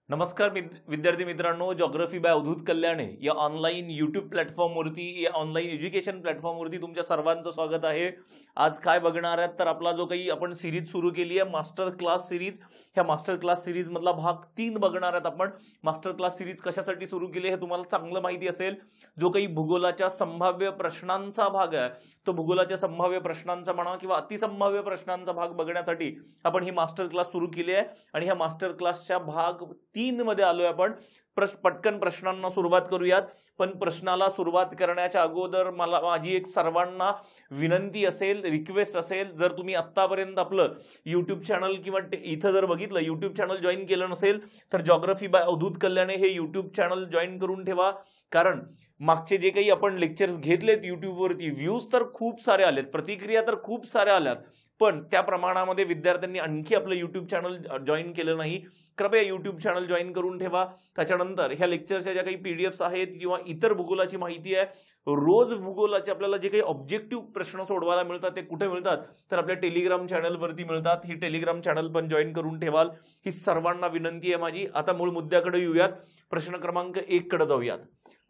नमस्कार विद्यार्थी मित्रांनो, जॉग्रफी बाय अवधूत कल्याणे या ऑनलाईन यूट्यूब प्लॅटफॉर्मवरती, या ऑनलाईन एज्युकेशन प्लॅटफॉर्मवरती तुमच्या सर्वांचं स्वागत आहे। आज काय बघणार आहात तर आपला जो काही आपण सिरीज सुरू केली आहे मास्टर क्लास सिरीज, ह्या मास्टर क्लास सिरीज मधला भाग 3 बघणार आहात आपण। मास्टर क्लास सिरीज कशासाठी सुरू केली हे तुम्हाला चांगलं माहिती असेल। जो काही भूगोलाच्या संभाव्य प्रश्नांचा भाग आहे तो भूगोलाच्या संभाव्य प्रश्नांचा म्हणा किंवा अतिसंभाव्य प्रश्नांचा भाग बघण्यासाठी आपण ही मास्टर क्लास सुरू केली आहे। आणि ह्या मास्टर क्लासच्या भाग 3 मध्ये आलोय आपण। पटकन प्रश्नांना सुरुवात करूयात, पण प्रश्नाला सुरुवात करण्याच्या अगोदर मला माझी एक सर्वांना विनंती असेल, रिक्वेस्ट असेल, जर तुम्ही आतापर्यंत आपलं यूट्यूब चॅनल किंवा इथं जर बघितलं यूट्यूब चॅनल जॉईन केलं नसेल तर जॉग्रफी बाय अवधूत कल्याणे हे यूट्यूब चॅनल जॉईन करून ठेवा। कारण मागचे जे काही आपण लेक्चर्स घेतलेत यूट्यूबवरती व्ह्यूज तर खूप सारे आलेत, प्रतिक्रिया तर खूप साऱ्या आल्यात, पण त्या प्रमाणामध्ये विद्यार्थ्यांनी आणखी आपलं यूट्यूब चॅनल जॉईन केलं नाही। कृपया यूट्यूब चॅनल जॉईन करून ठेवा। त्याच्यानंतर ह्या लेक्चरच्या ज्या काही पीडीएफ्स आहेत किंवा इतर भूगोलाची माहिती आहे, रोज भूगोलाचे आपल्याला जे काही ऑब्जेक्टिव्ह प्रश्न सोडवायला मिळतात ते कुठे मिळतात तर आपल्या टेलिग्राम चॅनलवरती मिळतात। ही टेलिग्राम चॅनल पण जॉईन करून ठेवाल, ही सर्वांना विनंती आहे माझी। आता मूळ मुद्द्याकडे येऊयात, प्रश्न क्रमांक 1 कडे जाऊयात।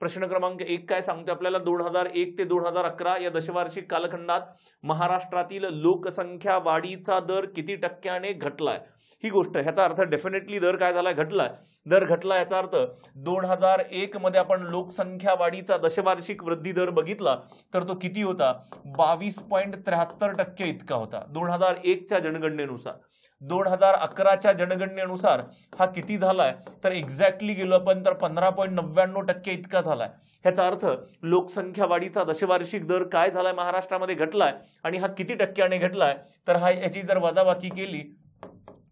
प्रश्न क्रमांक 1 काय सांगते आपल्याला, 2001 ते 2011 या दशवार्षिक कालखंडात महाराष्ट्रातील लोकसंख्या वाढीचा दर किती टक्क्याने घटलाय? ही गोष्ट, ह्याचा अर्थ डेफिनेटली दर काय झालाय, घटलाय। दर घटला याचा अर्थ 2001 मध्ये आपण लोकसंख्या वाढीचा दशवार्षिक वृद्धी दर बघितला तर तो किती होता, 22.73% इतका होता 2001 च्या जनगणनेनुसार। 2011च्या जनगणनेनुसार हा किती झालाय तर एक्झॅक्टली गेलो आपण तर 15.99% इतका झालाय। ह्याचा अर्थ लोकसंख्या वाढीचा दशवार्षिक दर काय झालाय, महाराष्ट्रामध्ये घटलाय। आणि हा किती टक्क्याने घटलाय तर हा याची जर वजाबाकी केली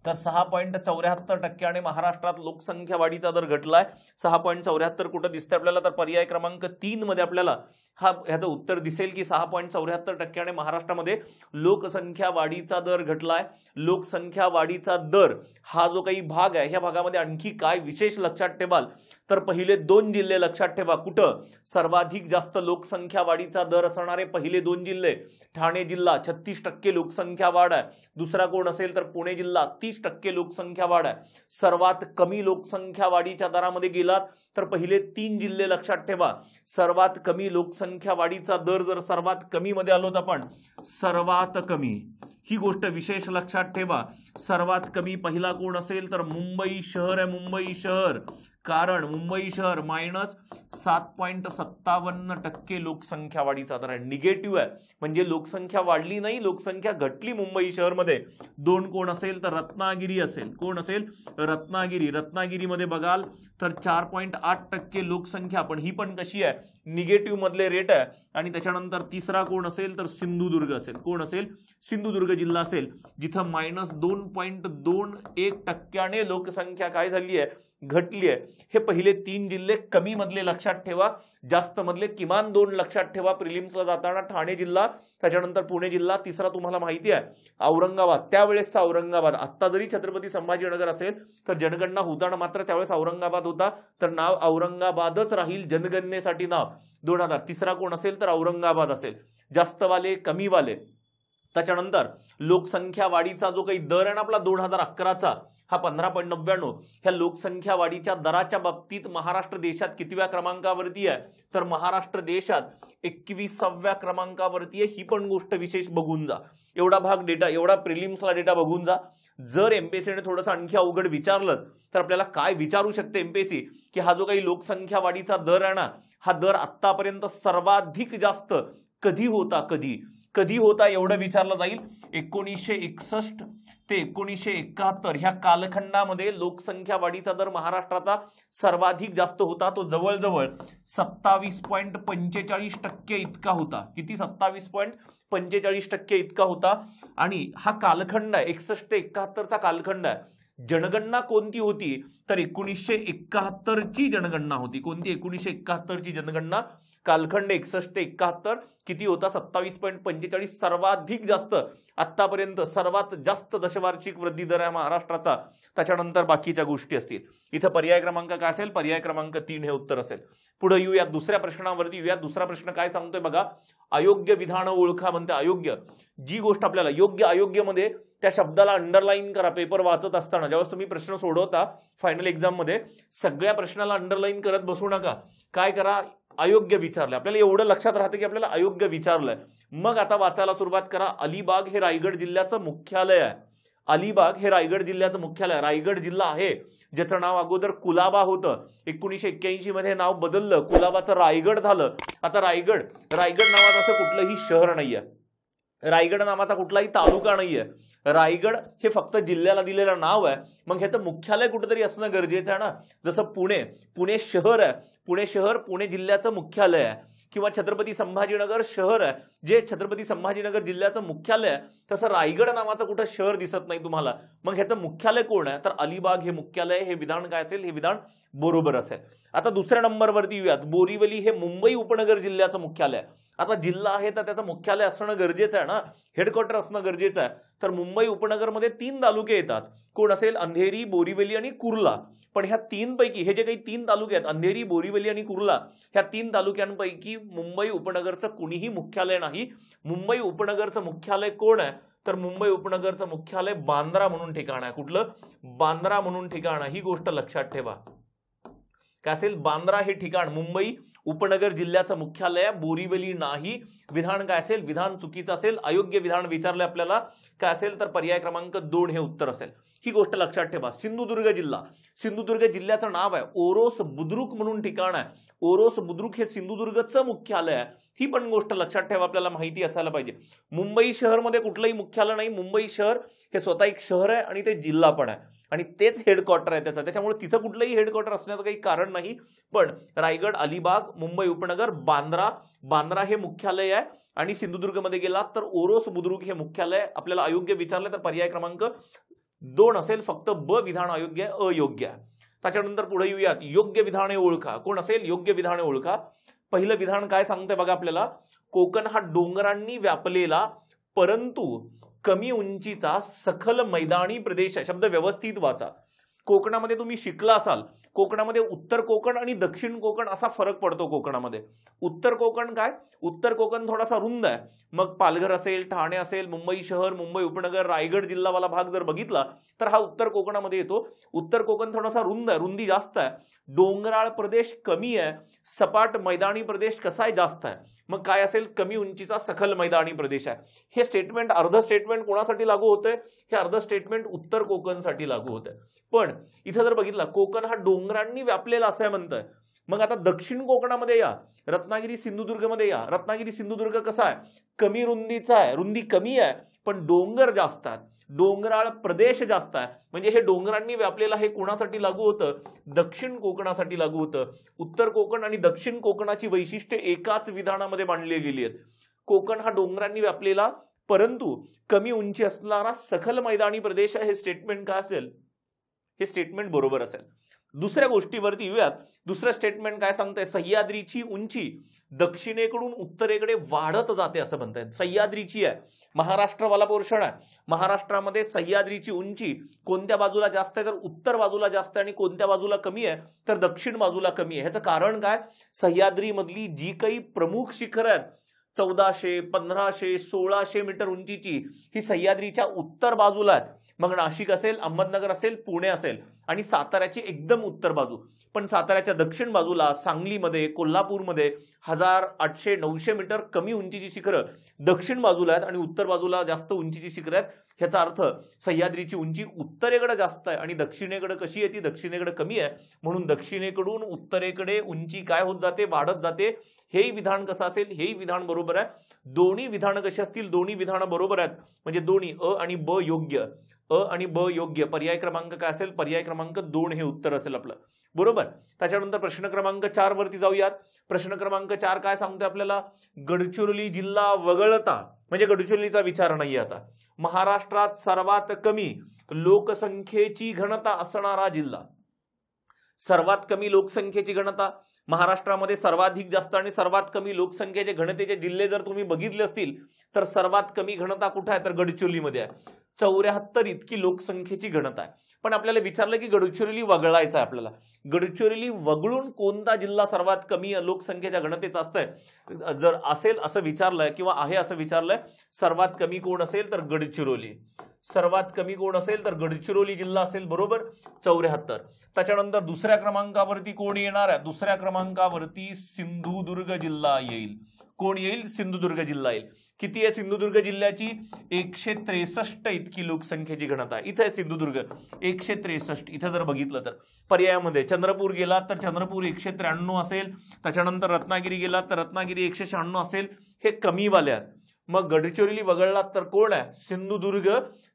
तर 6.74% महाराष्ट्रात लोकसंख्या वाढीचा दर घटलाय। 6.74 कुठं दिसतंय आपल्याला तर पर्याय क्रमांक 3 मध्ये आपल्याला ह्याचं उत्तर दिसेल की 6.74% महाराष्ट्रामध्ये लोकसंख्या वाढीचा दर घटलाय। लोकसंख्या वाढीचा दर हा जो काही भाग आहे, ह्या भागामध्ये आणखी काय विशेष लक्षात ठेवाल तर पहिले 2 जिल्हे लक्षात ठेवा। कुठं सर्वाधिक जास्त लोकसंख्या वाढीचा दर असणारे पहिले 2 जिल्हे, ठाणे जिल्हा 36% लोकसंख्या वाढ आहे। दुसरा कोण असेल तर पुणे जिल्हा 30% लोकसंख्या वाढ आहे। सर्वात कमी लोकसंख्या वाढीच्या दरामध्ये गेलात तर पहिले 3 जिल्हे लक्षात ठेवा। सर्वात कमी लोकसंख्या वाढीचा दर जर सर्वात कमी मध्ये आलोत आपण, सर्वात कमी, ही गोष्ट विशेष लक्षात ठेवा। सर्वात कमी पहिला कोण असेल तर मुंबई शहर आहे। मुंबई शहर, कारण मुंबई शहर -7.57% लोकसंख्या वाढीचा दर आहे। निगेटिव्ह आहे, म्हणजे लोकसंख्या वाढली नाही, लोकसंख्या घटली मुंबई शहर मध्ये। 2 कोण असेल तर रत्नागिरी असेल। कोण असेल, रत्नागिरी। रत्नागिरीमध्ये बघाल तर 4.8% लोकसंख्या, पण ही पण कशी आहे, निगेटिव्ह मधले रेट आहे। आणि त्याच्यानंतर तिसरा कोण असेल तर सिंधुदुर्ग असेल। कोण असेल, सिंधुदुर्ग जिल्हा असेल, जिथं -2.21% लोकसंख्या काय झाली आहे, घटली आहे। हे पहिले 3 जिल्हे कमी मधले लक्षात ठेवा, जास्त मधले किमान 2 लक्षात ठेवा प्रिलिम्सला जाताना। ठाणे जिल्हा, त्याच्यानंतर पुणे जिल्हा, तिसरा तुम्हाला माहिती आहे औरंगाबाद। त्यावेळेसचा औरंगाबाद, आता जरी छत्रपती संभाजीनगर असेल तर जनगणना होताना मात्र त्यावेळेस औरंगाबाद होता, तर नाव औरंगाबादच राहील जनगणनेसाठी नाव 2000। तिसरा कोण असेल तर औरंगाबाद असेल, जास्त वाले कमी वाले। त्याच्यानंतर लोकसंख्या वाढीचा जो काही दर आहे ना आपला 2011चा, हा 15.99। ह्या लोकसंख्या वाढीच्या दराच्या बाबतीत महाराष्ट्र देशात कितव्या क्रमांकावरती आहे तर महाराष्ट्र देशात 21व्या क्रमांकावरती आहे। ही पण गोष्ट विशेष बघून जा, एवढा भाग डेटा, एवढा प्रिलिम्सला डेटा बघून जा। जर एमपीएससीने थोडंसं आणखी अवघड विचारलं तर आपल्याला काय विचारू शकते एमपीएससी की हा जो काही लोकसंख्या वाढीचा दर आहे ना, हा दर आतापर्यंत सर्वाधिक जास्त कधी होता, कधी होता एवढं विचारलं जाईल। 1961 ते 1971 ह्या कालखंडामध्ये लोकसंख्या वाढीचा दर महाराष्ट्राचा सर्वाधिक जास्त होता, तो जवळजवळ 27.45% इतका होता। किती, 27.45% इतका होता। आणि हा कालखंड आहे 61 ते 71चा कालखंड आहे। जनगणना कोणती होती तर 1971 ची जनगणना होती। कोणती, 1971 ची जनगणना कालखंड 61 ते 71 किती होता 27.45, सर्वाधिक जास्त आतापर्यंत सर्वात जास्त दशवार्षिक वृद्धी दर आहे महाराष्ट्राचा. त्याच्यानंतर बाकीच्या गोष्टी असतील. इथं पर्याय क्रमांक काय असेल? पर्याय क्रमांक 3 हे उत्तर असेल. पुढे येऊया दुसऱ्या प्रश्नावरती येऊया. दुसरा प्रश्न काय सांगतोय बघा, अयोग्य विधान ओळखा म्हणते. अयोग्य जी गोष्ट आपल्याला योग्य अयोग्य मध्ये त्या शब्दाला अंडरलाईन करा. पेपर वाचत असताना ज्यावेळेस तुम्ही प्रश्न सोडवता फायनल एक्झाम मध्ये सगळ्या प्रश्नाला अंडरलाईन करत बसू नका. काय करा, अयोग्य विचारलंय आपल्याला एवढं लक्षात राहतं की आपल्याला अयोग्य विचारलंय, मग आता वाचायला सुरुवात करा. अलिबाग हे रायगड जिल्ह्याचं मुख्यालय आहे. अलिबाग हे रायगड जिल्ह्याचं मुख्यालय. रायगड जिल्हा आहे ज्याचं नाव अगोदर कुलाबा होतं. 1981 मध्ये नाव बदललं, कुलाबाचं रायगड झालं. आता रायगड नावाचं असं कुठलंही शहर नाहीये, रायगड नावाचा कुठलाही तालुका नाहीये. रायगड हे फक्त जिल्ह्याला दिलेलं नाव आहे. मग ह्याचं मुख्यालय कुठेतरी असणं गरजेचं आहे ना. जसं पुणे शहर आहे, पुणे शहर पुणे जिल्ह्याचं मुख्यालय आहे. किंवा छत्रपती संभाजीनगर शहर आहे जे छत्रपती संभाजीनगर जिल्ह्याचं मुख्यालय आहे. तसं रायगड नावाचं कुठं शहर दिसत नाही तुम्हाला. मग ह्याचं मुख्यालय कोण आहे? तर अलिबाग हे मुख्यालय. हे विधान काय असेल? हे विधान बरोबर असेल. आता दुसऱ्या नंबरवरती येऊयात. बोरिवली हे मुंबई उपनगर जिल्ह्याचं मुख्यालय आहे. आता जिल्हा आहे तर त्याचं मुख्यालय असणं गरजेचं आहे ना, हेडक्वार्टर असणं गरजेचं आहे. तर मुंबई उपनगरमध्ये 3 तालुके येतात. कोण असेल? अंधेरी, बोरिवली आणि कुर्ला. पण ह्या 3 पैकी हे जे काही 3 तालुके आहेत, अंधेरी, बोरिवली आणि कुर्ला, ह्या 3 तालुक्यांपैकी मुंबई उपनगरचं कुणीही मुख्यालय नाही. मुंबई उपनगरचं मुख्यालय कोण आहे? तर मुंबई उपनगरचं मुख्यालय बांद्रा म्हणून ठिकाण आहे. कुठलं? बांद्रा म्हणून ठिकाण आहे. ही गोष्ट लक्षात ठेवा. काय असेल? बांद्रा हे ठिकाण मुंबई उपनगर जिल्ह्याचं मुख्यालय. बोरिवली नाही. विधान काय असेल? विधान चुकीचं असेल. अयोग्य विधान विचारले आपल्याला. काय असेल? तर पर्याय क्रमांक 2 हे उत्तर असेल. ही गोष्ट लक्षात ठेवा. सिंधुदुर्ग जिल्हा, सिंधुदुर्ग जिल्ह्याचं नाव आहे ओरोस बुद्रुक म्हणून ठिकाण आहे. ओरोस बुद्रुक हे सिंधुदुर्गचं मुख्यालय आहे. ही पण गोष्ट लक्षात ठेवा, आपल्याला माहिती असायला पाहिजे. मुंबई शहरमध्ये कुठलंही मुख्यालय नाही. मुंबई शहर हे स्वतः एक शहर आहे आणि ते जिल्हा पण आहे आणि तेच हेडक्वार्टर आहे त्याचं. त्याच्यामुळे तिथं कुठलंही हेडक्वार्टर असण्याचं काही कारण नाही. पण रायगड, अलिबाग, मुंबई उपनगर, बांद्रा हे मुख्यालय आहे. आणि सिंधुदुर्गमध्ये गेलात तर ओरोस बुद्रुक हे मुख्यालय. आपल्याला अयोग्य विचारलं तर पर्याय क्रमांक 2 असेल. फक्त ब विधान अयोग्य आहे, अयोग्य आहे. त्याच्यानंतर पुढे येऊयात. योग्य विधाने ओळखा. कोण असेल? योग्य विधाने ओळखा. पहिलं विधान काय सांगतंय बघा आपल्याला. कोकण हा डोंगरांनी व्यापलेला परंतु कमी उंचीचा सखल मैदानी प्रदेश आहे. शब्द व्यवस्थित वाचा. कोकणामध्ये तुम्ही शिकला असाल, कोकणामध्ये उत्तर कोकण आणि दक्षिण कोकण असा फरक पडतो. कोकणामध्ये उत्तर कोकण काय? उत्तर कोकण थोडासा रुंद आहे. मग पालघर असेल, ठाणे असेल, मुंबई शहर, मुंबई उपनगर, रायगड जिल्हावाला भाग जर बघितला तर हा उत्तर कोकणामध्ये येतो. उत्तर कोकण थोडासा रुंद आहे, रुंदी जास्त आहे. डोंगराळ प्रदेश कमी आहे, सपाट मैदानी प्रदेश कसा आहे? जास्त आहे. मग काय असेल? कमी उंचीचा सखल मैदानी प्रदेश आहे. हे स्टेटमेंट, अर्ध स्टेटमेंट कोणासाठी लागू होतंय? हे अर्ध स्टेटमेंट उत्तर कोकणसाठी लागू होतंय. पण इथं जर बघितला कोकण हा डोंगरांनी व्यापलेला असं म्हणतंय. मग आता दक्षिण कोकणामध्ये या, रत्नागिरी सिंधुदुर्ग मध्ये या. रत्नागिरी सिंधुदुर्ग कसा आहे? कमी रुंदीचा आहे, रुंदी कमी आहे पण डोंगर जास्त आहेत, डोंगराळ प्रदेश जास्त आहे. म्हणजे हे डोंगरांनी व्यापलेला हे कोणासाठी लागू होतं? दक्षिण कोकणासाठी लागू होतं. उत्तर कोकण आणि दक्षिण कोकणाची वैशिष्ट्ये एकाच विधानामध्ये मांडली गेली आहेत. कोकण हा डोंगरांनी व्यापलेला परंतु कमी उंची असणारा सखल मैदानी प्रदेश आहे. हे स्टेटमेंट काय असेल? हे स्टेटमेंट बरोबर असेल. दुसऱ्या गोष्टीवरती येऊयात. दुसरं स्टेटमेंट काय सांगतंय? सह्याद्रीची उंची दक्षिणेकडून उत्तरेकडे वाढत जाते असं म्हणतायत. सह्याद्रीची आहे, महाराष्ट्रवाला पोर्शन आहे. महाराष्ट्रामध्ये सह्याद्रीची उंची कोणत्या बाजूला जास्त आहे? तर उत्तर बाजूला जास्त आहे. आणि कोणत्या बाजूला कमी आहे? तर दक्षिण बाजूला कमी आहे. ह्याचं कारण काय? सह्याद्री मधली जी काही प्रमुख शिखर आहेत 1400, 1500, 1600 मीटर उंचीची, ही सह्याद्रीच्या उत्तर बाजूला आहेत. मग नाशिक असेल, अहमदनगर असेल, पुणे असेल आणि साताऱ्याची एकदम उत्तर बाजू. पण साताऱ्याच्या दक्षिण बाजूला सांगलीमध्ये, कोल्हापूरमध्ये 1000, 800, 900 मीटर कमी उंचीची शिखरं दक्षिण बाजूला आहेत आणि उत्तर बाजूला जास्त उंचीची शिखरं आहेत. ह्याचा अर्थ सह्याद्रीची उंची उत्तरेकडे जास्त आहे आणि दक्षिणेकडे कशी आहे? ती दक्षिणेकडे कमी आहे. म्हणून दक्षिणेकडून उत्तरेकडे उंची काय होत जाते? वाढत जाते. हेही विधान कसं असेल? हेही विधान बरोबर आहे. दोन्ही विधानं कशी असतील? दोन्ही विधानं बरोबर आहेत. म्हणजे दोन्ही अ आणि ब योग्य, अ आणि ब योग्य. पर्याय क्रमांक काय असेल? पर्याय क्रमांक 2 हे उत्तर असेल आपलं. बरोबर. त्याच्यानंतर प्रश्न क्रमांक 4 वरती जाऊयात. प्रश्न क्रमांक 4 काय सांगतोय आपल्याला? गडचिरोली जिल्हा वगळता, म्हणजे गडचिरोलीचा विचार नाही आता, महाराष्ट्रात सर्वात कमी लोकसंख्येची घनता असणारा जिल्हा. सर्वात कमी लोकसंख्येची घनता महाराष्ट्रामध्ये सर्वाधिक जास्त आणि सर्वात कमी लोकसंख्येचे घनतेचे जिल्हे जर तुम्ही बघितले असतील तर सर्वात कमी घनता कुठे आहे तर गडचिरोलीमध्ये आहे. 74 इतकी लोकसंख्येची घनता आहे. पण आपल्याला विचारलं की गडचिरोली वगळायचं आहे आपल्याला. गडचिरोली वगळून कोणता जिल्हा सर्वात कमी लोकसंख्येच्या घनतेचा असतंय जर असेल असं विचारलंय किंवा आहे असं विचारलंय, सर्वात कमी कोण असेल तर गडचिरोली. सर्वात कमी कोण असेल तर गडचिरोली जिल्हा असेल, बरोबर 74. त्याच्यानंतर दुसऱ्या क्रमांकावरती कोण येणार आहे? दुसऱ्या क्रमांकावरती सिंधुदुर्ग जिल्हा येईल. कोण येईल? सिंधुदुर्ग जिल्हा येईल. किती आहे सिंधुदुर्ग जिल्ह्याची? 163 इतकी लोकसंख्येची घनता आहे. इथे आहे सिंधुदुर्ग 163. इथे जर बघितलं तर पर्यायामध्ये चंद्रपूर गेला तर चंद्रपूर 193 असेल, त्याच्यानंतर रत्नागिरी गेला तर रत्नागिरी 196 असेल. हे कमीवाले आहेत. मग गडचिरोली वगळला तर कोण आहे? सिंधुदुर्ग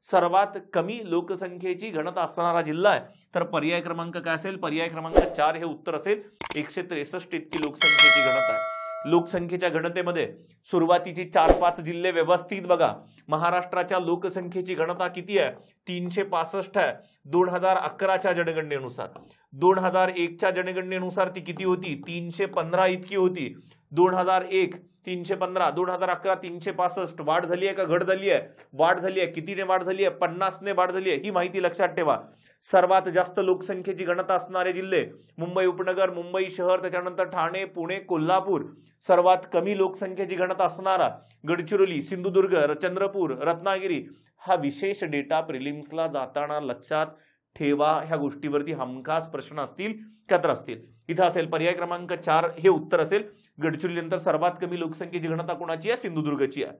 सर्वात कमी लोकसंख्येची घनता असणारा जिल्हा आहे. तर पर्याय क्रमांक काय असेल? पर्याय क्रमांक 4 हे उत्तर असेल. 163 इतकी लोकसंख्येची घनता आहे. लोकसंख्येच्या घनतेमध्ये सुरुवातीची 4-5 जिल्हे व्यवस्थित बघा. महाराष्ट्राच्या लोकसंख्येची घनता किती आहे? 365 आहे 2011च्या जनगणनेनुसार. 2001च्या जनगणनेनुसार ती किती होती? 315 इतकी होती. 2001 315, 2011 365. वाढ झाली आहे का घट झाली आहे? वाढ झाली आहे. कितीने वाढ झाली आहे? 50 ने वाढ झाली आहे. ही माहिती लक्षात ठेवा. सर्वात जास्त लोकसंख्येची घनता असणारे जिल्हे मुंबई उपनगर, मुंबई शहर, त्याच्यानंतर ठाणे, पुणे, कोल्हापूर. सर्वात कमी लोकसंख्येची घनता असणारा गडचिरोली, सिंधुदुर्ग, चंद्रपूर, रत्नागिरी. हा विशेष डेटा प्रिलिम्सला जाताना लक्षात ठेवा. ह्या गोष्टीवरती हमखास प्रश्न असतील का तर असतील. इथं असेल पर्याय क्रमांक 4 हे उत्तर असेल. गडचिरोली नंतर सर्वात कमी लोकसंख्येची घनता कोणाची आहे? सिंधुदुर्गची आहे.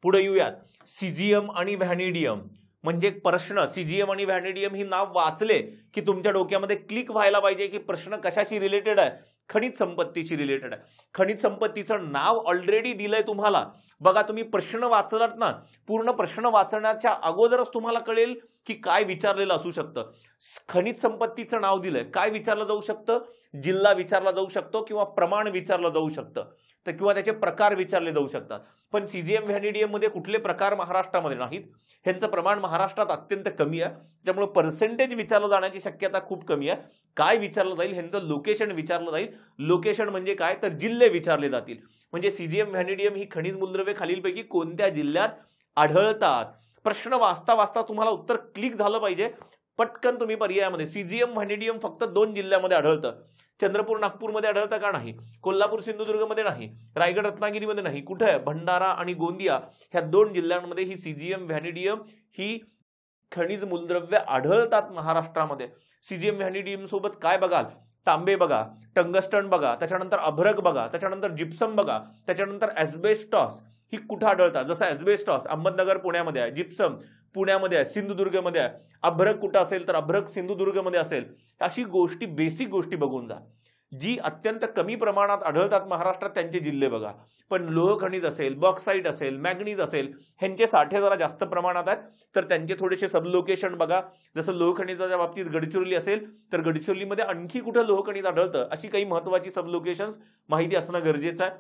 पुढे येऊयात. सीजीएम आणि व्हॅनिडियम म्हणजे प्रश्न. सीजीएम आणि व्हॅनिडियम ही नाव वाचले की तुमच्या डोक्यामध्ये क्लिक व्हायला पाहिजे की प्रश्न कशाशी रिलेटेड आहे? खनिज संपत्तीशी रिलेटेड आहे. खनिज संपत्तीचं नाव ऑलरेडी दिलंय तुम्हाला. बघा तुम्ही प्रश्न वाचलात ना, पूर्ण प्रश्न वाचण्याच्या अगोदरच तुम्हाला कळेल की काय विचारलेलं असू शकतं. खनिज संपत्तीचं नाव दिलंय, काय विचारलं जाऊ शकतं? जिल्हा विचारला जाऊ शकतो किंवा प्रमाण विचारलं जाऊ शकतं तर किंवा त्याचे प्रकार विचारले जाऊ शकतात. पण सीजीएम व्हॅनिडियम मध्ये कुठले प्रकार महाराष्ट्रामध्ये नाहीत. ह्यांचं प्रमाण महाराष्ट्रात अत्यंत कमी आहे. त्यामुळे पर्सेंटेज विचारलं जाण्याची शक्यता खूप कमी आहे. काय विचारलं जाईल? ह्यांचं लोकेशन विचारलं जाईल. लोकेशन म्हणजे काय तर जिल्हे विचारले जातील. म्हणजे सीजीएम व्हॅनिडियम ही खनिज मूलद्रव्ये खालीलपैकी कोणत्या जिल्ह्यात आढळतात? प्रश्न वाचता वाचता तुम्हाला उत्तर क्लिक झालं पाहिजे. पटकन तुम्ही पर्यायामध्ये सीजीएम व्हॅनिडियम फक्त 2 जिल्ह्यामध्ये आढळतं. चंद्रपूर नागपूरमध्ये आढळतं का? नाही. कोल्हापूर सिंधुदुर्गमध्ये नाही. रायगड रत्नागिरीमध्ये नाही. कुठे आहे? भंडारा आणि गोंदिया ह्या 2 जिल्ह्यांमध्ये ही सीजीएम व्हॅनिडियम ही खनिज मूलद्रव्य आढळतात महाराष्ट्रामध्ये. सीजीएम व्हॅनिडियम सोबत काय बघाल? तांबे बघा, टंगस्टन बघा, त्याच्यानंतर अभ्रक बघा, त्याच्यानंतर जिप्सम बघा, त्याच्यानंतर एस्बेस्टॉस ही कुठे आढळतात? जसं एस्बेस्टॉस अहमदनगर पुण्यामध्ये आहे, जिप्सम पुण्यामध्ये आहे, सिंधुदुर्गमध्ये आहे. अभ्रक कुठं असेल तर अभ्रक सिंधुदुर्गमध्ये असेल. अशी गोष्टी बेसिक गोष्टी बघून जा. जी अत्यंत कमी प्रमाणात आढळतात महाराष्ट्रात त्यांचे जिल्हे बघा. पण लोह खनिज असेल, बॉक्साईट असेल, मॅग्नीज असेल ह्यांचे साठे जरा जास्त प्रमाणात आहेत तर त्यांचे थोडेसे सब लोकेशन बघा. जसं लोह खनिजाच्या बाबतीत गडचिरोली असेल तर गडचिरोलीमध्ये आणखी कुठं लोह खनिज आढळतं अशी काही महत्वाची सब लोकेशन्स माहिती असणं गरजेचं आहे.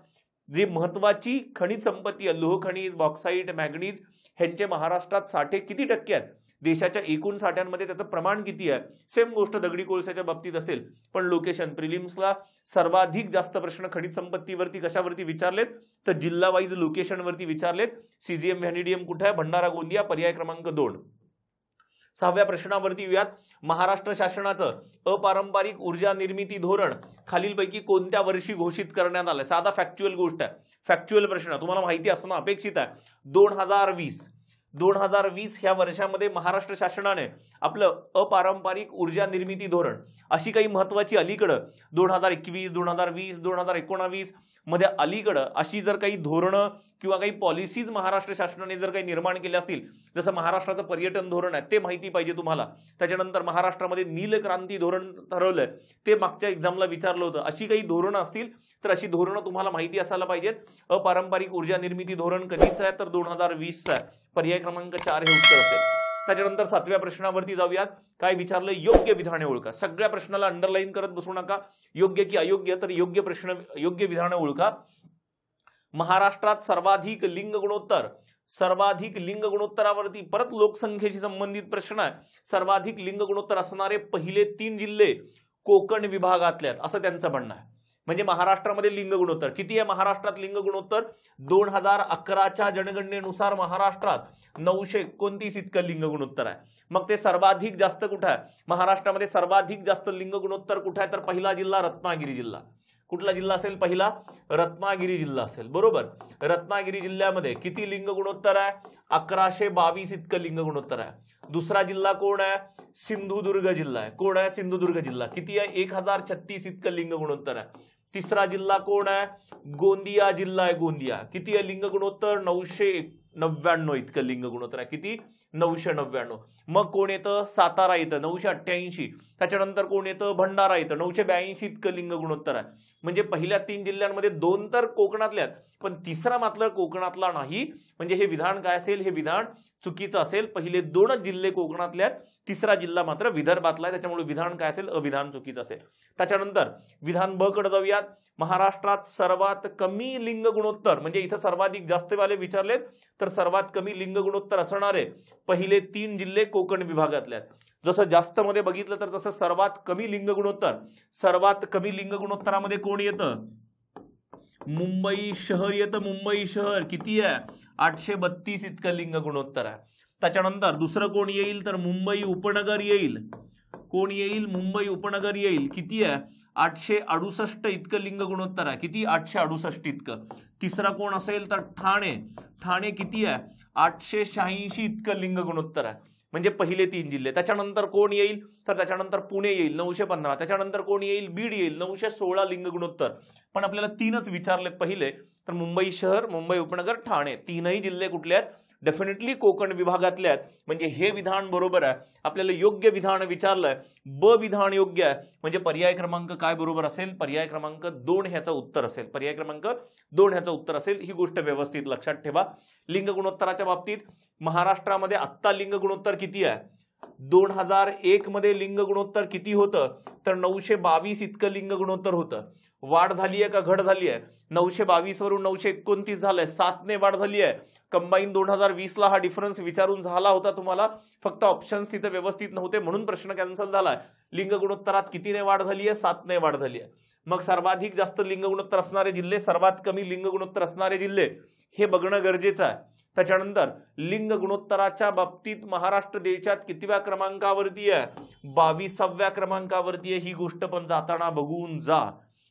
जी महत्वाची खनिज संपत्ती आहे लोह खनिज, बॉक्साईट, मॅग्नीज ह्यांचे महाराष्ट्रात साठे किती टक्के आहेत? देशाच्या एकूण साठ्यांमध्ये त्याचं प्रमाण किती आहे? सेम गोष्ट दगडी कोळशाच्या बाबतीत असेल. पण लोकेशन प्रिलिम्सला सर्वाधिक जास्त प्रश्न खनिज संपत्तीवरती कशावरती विचारलेत तर जिल्हा वाईज लोकेशन वरती विचारलेत. सीजीएम व्हॅनिडियम कुठे आहे? भंडारा गोंदिया. पर्याय क्रमांक 2. 6व्या प्रश्नावरती येऊयात. महाराष्ट्र शासनाचं अपारंपरिक ऊर्जा निर्मिती धोरण खालीलपैकी कोणत्या वर्षी घोषित करण्यात आलं? साधा फॅक्च्युअल गोष्ट आहे. फॅक्च्युअल प्रश्न तुम्हाला माहिती असणं अपेक्षित आहे. 2020 ह्या वर्षामध्ये महाराष्ट्र शासनाने आपलं अपारंपरिक ऊर्जा निर्मिती धोरण अशी काही महत्वाची अलीकडं 2021, 2020, 2019 मध्ये अलीकडं अशी जर काही धोरणं किंवा काही पॉलिसीज महाराष्ट्र शासनाने जर काही निर्माण केल्या असतील, जसं महाराष्ट्राचं पर्यटन धोरण आहे ते माहिती पाहिजे तुम्हाला. त्याच्यानंतर महाराष्ट्रामध्ये नीलक्रांती धोरण ठरवलंय ते मागच्या एक्झामला विचारलं होतं. अशी काही धोरणं असतील तर अशी धोरणं तुम्हाला माहिती असायला पाहिजेत. अपारंपरिक ऊर्जा निर्मिती धोरण कधीचं आहे तर 2020चं आहे. पर्याय क्रमांक 4 हे उत्तर असेल. त्याच्यानंतर 7व्या प्रश्नावरती जाऊयात. काय विचारलं? योग्य विधाने ओळखा. सगळ्या प्रश्नाला अंडरलाईन करत बसू नका. योग्य की अयोग्य तर योग्य विधाने ओळखा. महाराष्ट्रात सर्वाधिक लिंग गुणोत्तरावरती परत लोकसंख्येशी संबंधित प्रश्न आहे. सर्वाधिक लिंग गुणोत्तर असणारे पहिले 3 जिल्हे कोकण विभागातल्यात असं त्यांचं म्हणणं आहे. म्हणजे महाराष्ट्रामध्ये लिंग गुणोत्तर किती आहे? महाराष्ट्रात लिंग गुणोत्तर 2011च्या जनगणनेनुसार महाराष्ट्रात 929 इतकं लिंग गुणोत्तर आहे. मग ते सर्वाधिक जास्त कुठं आहे? महाराष्ट्रामध्ये सर्वाधिक जास्त लिंग गुणोत्तर कुठं आहे? तर पहिला जिल्हा रत्नागिरी जिल्हा. कुठला जिल्हा असेल? पहिला रत्नागिरी जिल्हा असेल. बरोबर. रत्नागिरी जिल्ह्यामध्ये किती लिंग गुणोत्तर आहे? 1122 इतकं लिंग गुणोत्तर आहे. दुसरा जिल्हा कोण आहे? सिंधुदुर्ग जिल्हा आहे. कोण आहे? सिंधुदुर्ग जिल्हा. किती आहे? 1036 इतकं लिंग गुणोत्तर आहे. तिसरा जिल्हा कोण आहे? गोंदिया जिल्हा आहे. गोंदिया. किती आहे लिंग गुणोत्तर? 999 इतकं लिंग गुणोत्तर आहे. किती? 999. मग कोण येतं? सातारा येतं 988. त्याच्यानंतर कोण येतं? भंडारा येतं 982 इतकं लिंग गुणोत्तर आहे. म्हणजे पहिल्या 3 जिल्ह्यांमध्ये 2 तर कोकणातल्या, पण तिसरा मात्र कोकणातला नाही. म्हणजे हे विधान काय असेल? हे विधान चुकीचं असेल. पहिले 2च जिल्हे कोकणातल्या, तिसरा जिल्हा मात्र विदर्भातला आहे. त्याच्यामुळे विधान काय असेल? अविधान चुकीचं असेल. त्याच्यानंतर विधान ब कडे जाऊयात. महाराष्ट्रात सर्वात कमी लिंग गुणोत्तर, म्हणजे इथं सर्वाधिक जास्त वाले विचारलेत तर सर्वात कमी लिंग गुणोत्तर असणारे पहिले 3 जिल्हे कोकण विभागातले आहेत. जसं जास्त मध्ये बघितलं तर तसं सर्वात कमी लिंग गुणोत्तर, सर्वात कमी लिंग गुणोत्तरामध्ये कोण येतं? मुंबई शहर येतं. मुंबई शहर किती आहे? 832 इतकं लिंग गुणोत्तर आहे. त्याच्यानंतर दुसरं कोण येईल? तर मुंबई उपनगर येईल. कोण येईल? मुंबई उपनगर येईल. किती आहे? 868 इतकं लिंग गुणोत्तर आहे. किती? 868 इतकं. तिसरा कोण असेल? तर ठाणे. ठाणे किती आहे? 886 इतकं लिंग गुणोत्तर आहे. म्हणजे पहिले 3 जिल्हे. त्याच्यानंतर कोण येईल? तर त्याच्यानंतर पुणे येईल 915. त्याच्यानंतर कोण येईल? बीड येईल 916 लिंग गुणोत्तर. पण आपल्याला 3च विचारले पहिले, तर मुंबई शहर, मुंबई उपनगर, ठाणे, 3ही जिल्हे कुठले आहेत? डेफिनेटली कोकण विभागातले आहेत. म्हणजे हे विधान बरोबर आहे. आपल्याला योग्य विधान विचारलंय, ब विधान योग्य आहे. म्हणजे पर्याय क्रमांक काय बरोबर असेल? पर्याय क्रमांक 2 ह्याचं उत्तर असेल. पर्याय क्रमांक 2 ह्याचं उत्तर असेल. ही गोष्ट व्यवस्थित लक्षात ठेवा. लिंग गुणोत्तराच्या बाबतीत महाराष्ट्रामध्ये आत्ता लिंग गुणोत्तर किती आहे? 2001 मध्ये लिंग गुणोत्तर किती होतं? तर 922 इतकं लिंग गुणोत्तर होतं. वाढ झाली आहे का घट झाली आहे? 922 वरून 929 झालंय. 7 ने वाढ झाली आहे. कंबाईन 2020 ला हा डिफरन्स विचारून झाला होता तुम्हाला, फक्त ऑप्शन्स तिथे व्यवस्थित नव्हते म्हणून प्रश्न कॅन्सल झालाय. लिंग गुणोत्तरात कितीने वाढ झाली आहे? 7 ने वाढ झाली आहे. मग सर्वाधिक जास्त लिंग गुणोत्तर असणारे जिल्हे, सर्वात कमी लिंग गुणोत्तर असणारे जिल्हे, हे बघणं गरजेचं आहे. त्याच्यानंतर लिंग गुणोत्तराच्या बाबतीत महाराष्ट्र देशात कितव्या क्रमांकावरती आहे? 22व्या क्रमांकावरती आहे. ही गोष्ट पण जाताना बघून जा.